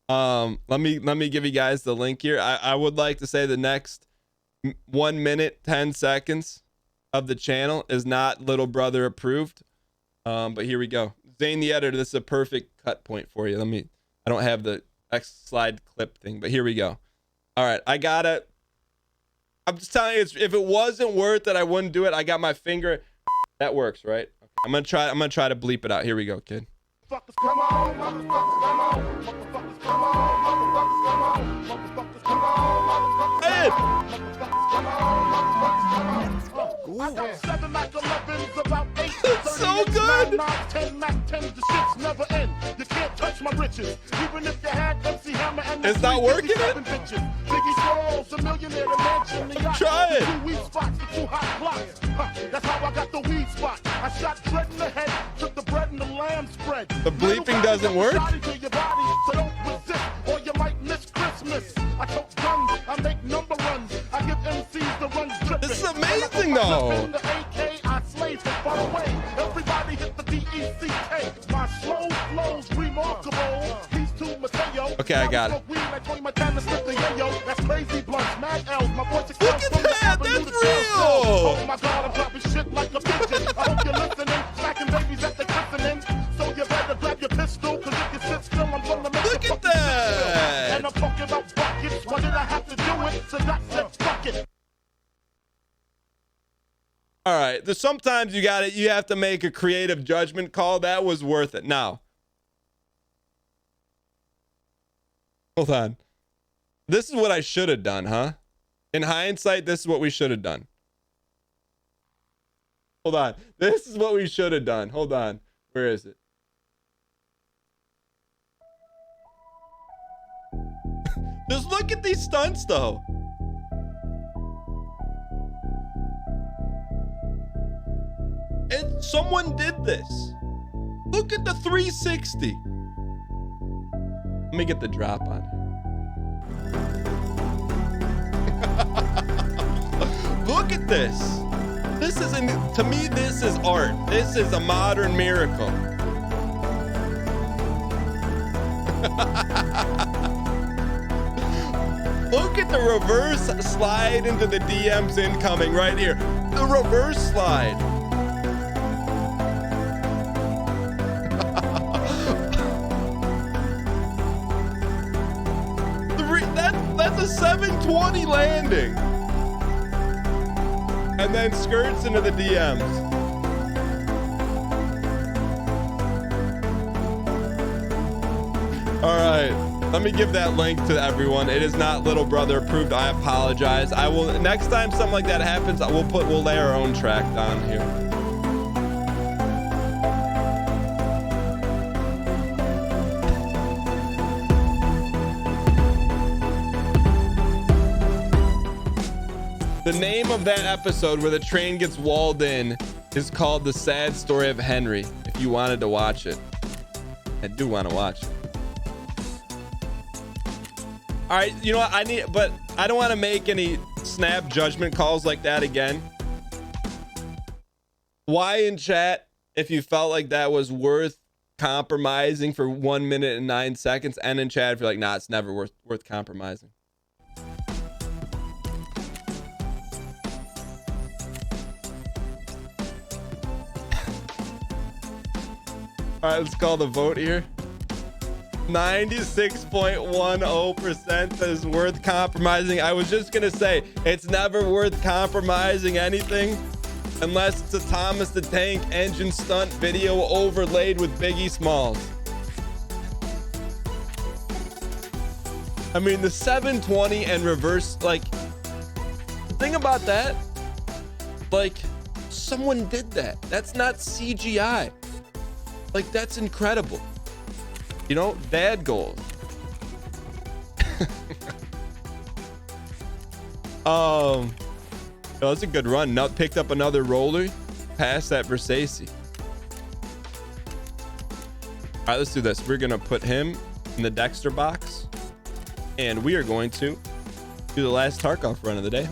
Let me give you guys the link here. I would like to say the next 1 minute 10 seconds of the channel is not little brother approved. But here we go. Zane the editor, this is a perfect cut point for you. I don't have the X slide clip thing, but here we go. All right, I got it. I'm just telling you, if it wasn't worth it, I wouldn't do it. I got my finger. That works, right? Okay. I'm gonna try to bleep it out. Here we go, kid. Motherfuckers come on, motherfuckers come on, motherfuckers come on, motherfuckers come on, motherfuckers come on, motherfuckers come on, motherfuckers come on. I got 7 Mac 11s, about 8. That's so good. 9, 10 Mac 10s, the shits never end. You can't touch my riches, even if you had MC Hammer and it's not working. Bitches. Biggie Smalls, a millionaire, the mansion, the yacht. Try it. 2 weed spots, the 2 hot blocks. That's how I got the weed spot. I shot Dread in the head, took the bread and the lamb spread. The bleeping doesn't work. To your body, so don't resist, or you might miss Christmas. I tote guns, I make number runs. I give MCs the runs dripping. This is amazing, though. In the AK, I slave from far away. Everybody hit the DECK. My slow flows remarkable. These two Mateo. Okay, I got it. That's crazy blunts, mad L's. My voice Look at that, that's real. Oh my God, I'm dropping shit like a pigeon. I hope you're listening, smacking babies at the christening. So you better grab your pistol, cause if you sit still, I'm gonna make Look you at that. and I'm talking about buckets. Why did I have to do it? So that said, fuck it. All right. Sometimes you have to make a creative judgment call. That was worth it. Now, hold on. This is what I should have done, huh? In hindsight, this is what we should have done. Hold on. This is what we should have done. Hold on. Where is it? Just look at these stunts, though. And someone did this. Look at the 360. Let me get the drop on here. Look at this. This is, to me, this is art. This is a modern miracle. Look at the reverse slide into the DMs incoming right here. The reverse slide. That's a 720 landing. and then skirts into the DMs. All right, let me give that link to everyone. It is not little brother approved. I apologize. I will next time something like that happens, we'll lay our own track down here. The name of that episode where the train gets walled in is called The Sad Story of Henry. If you wanted to watch it, I do want to watch it. All right, you know what? But I don't want to make any snap judgment calls like that again. Why in chat, if you felt like that was worth compromising for 1 minute and 9 seconds, and in chat if you're like, nah, it's never worth compromising. All right, let's call the vote here. 96.10% is worth compromising. I was just gonna say it's never worth compromising anything unless it's a Thomas the Tank engine stunt video overlaid with Biggie Smalls. I mean, the 720 and reverse, like, the thing about that, like, someone did that. That's not CGI. Like, that's incredible. You know, dad goals. That's a good run. Now picked up another roller, past that Versace. All right, let's do this. We're gonna put him in the Dexter box, and we are going to do the last Tarkov run of the day.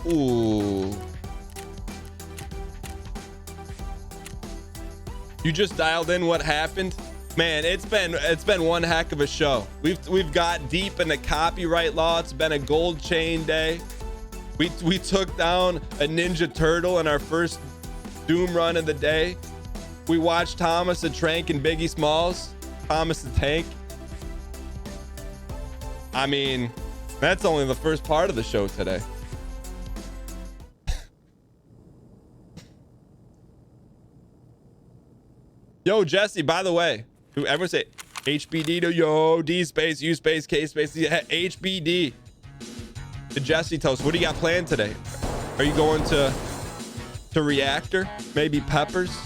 Ooh. You just dialed in what happened. Man, it's been one heck of a show. We've got deep into copyright law. It's been a gold chain day. We took down a Ninja Turtle in our first Doom run of the day. We watched Thomas the Tank and Biggie Smalls. Thomas the Tank. I mean, that's only the first part of the show today. Yo, Jesse, by the way, everyone say HBD to yo, D space, U space, K space, yeah, HBD. To Jesse Toast, what do you got planned today? Are you going to Reactor? Maybe Peppers?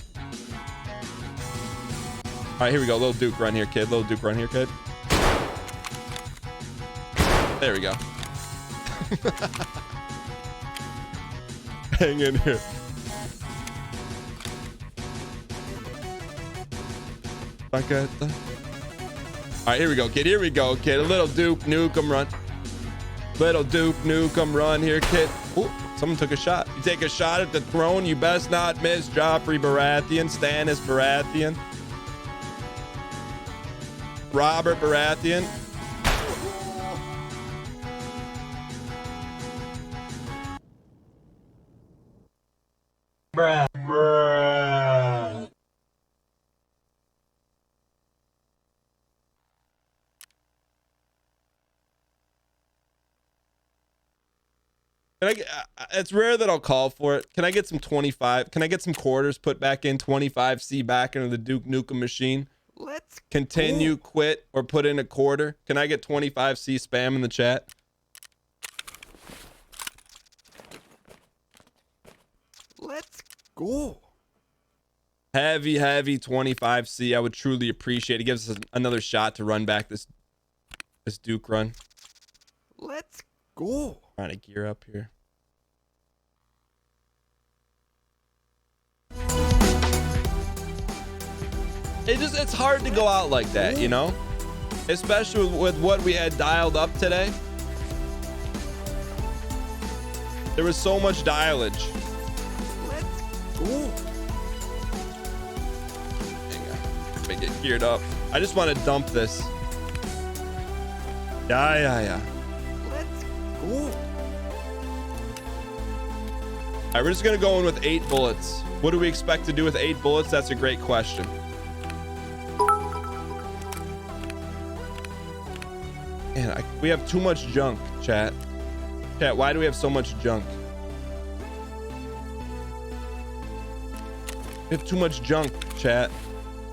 All right, here we go. Little Duke run here, kid. Little Duke run here, kid. There we go. Hang in here. All right, here we go, kid. Here we go, kid. A little Duke Nukem run. Little Duke Nukem run here, kid. Ooh, someone took a shot. You take a shot at the throne, you best not miss. Joffrey Baratheon, Stannis Baratheon, Robert Baratheon. Bruh. It's rare that I'll call for it. Can I get some 25? Can I get some quarters put back in? 25C back into the Duke Nukem machine. Let's continue, quit, or put in a quarter. Can I get 25C spam in the chat? Let's go. Heavy 25C. I would truly appreciate it. It gives us another shot to run back this Duke run. Let's go. Trying to gear up here. It's hard to go out like that, you know? Especially with what we had dialed up today. There was so much dialage. Let's go. Hang on. Let me get geared up. I just want to dump this. Yeah. Let's go. All right, we're just gonna go in with 8 bullets. What do we expect to do with 8 bullets? That's a great question. Man, we have too much junk, chat. Chat, why do we have so much junk? We have too much junk, chat.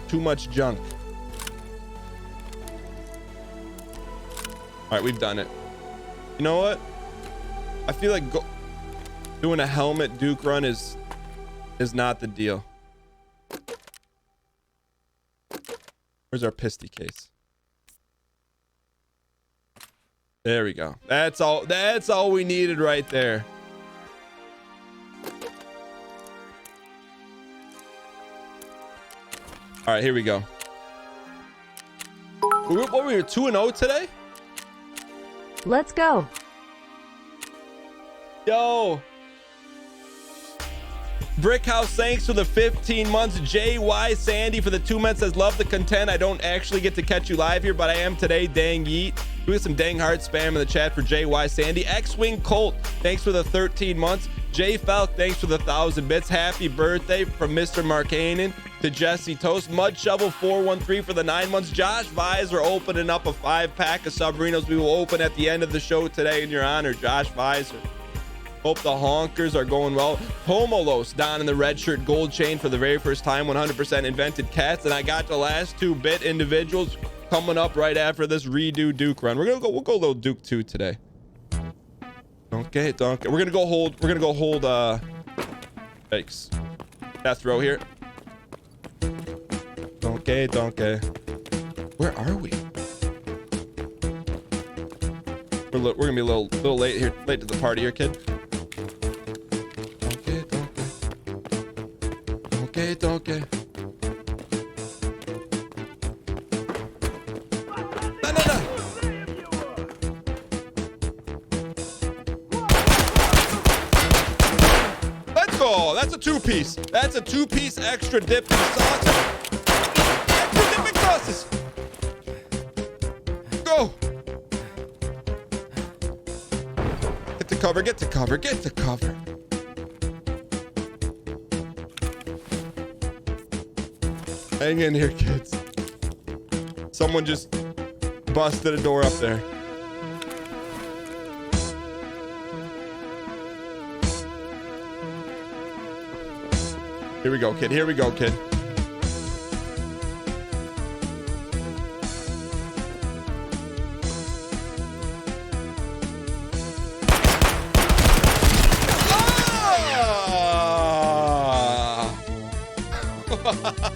Too much junk. All right, we've done it. You know what? I feel like doing a helmet Duke run is not the deal. Where's our pisty case? There we go. That's all we needed right there. All right, here we go. What were we 2-0 today? Let's go. Yo. Brickhouse, thanks for the 15 months. JY Sandy for the 2 months says, love the content. I don't actually get to catch you live here, but I am today. Dang yeet. Doing some dang heart spam in the chat for JY Sandy. X-Wing Colt, thanks for the 13 months. J Falk, thanks for the 1,000 bits. Happy birthday from Mr. Markanen to Jesse Toast. Mud Shovel 413 for the 9 months. Josh Visor opening up a 5-pack of Submarinos. We will open at the end of the show today in your honor, Josh Visor. Hope the honkers are going well. Homolos down in the red shirt gold chain for the very first time. 100% invented cats. And I got the last 2 bit individuals coming up right after this redo Duke run. We'll go a little Duke 2 today. Okay. We're gonna go hold thanks. Death row here. Okay. Where are we? We're gonna be a little late here, late to the party here, kid. Okay. No. Let's go. That's a 2-piece. That's a 2-piece extra dip sauce. Extra dipping sauces. Go. Get to cover. Hang in here, kids. Someone just busted a door up there. Here we go, kid. Ah!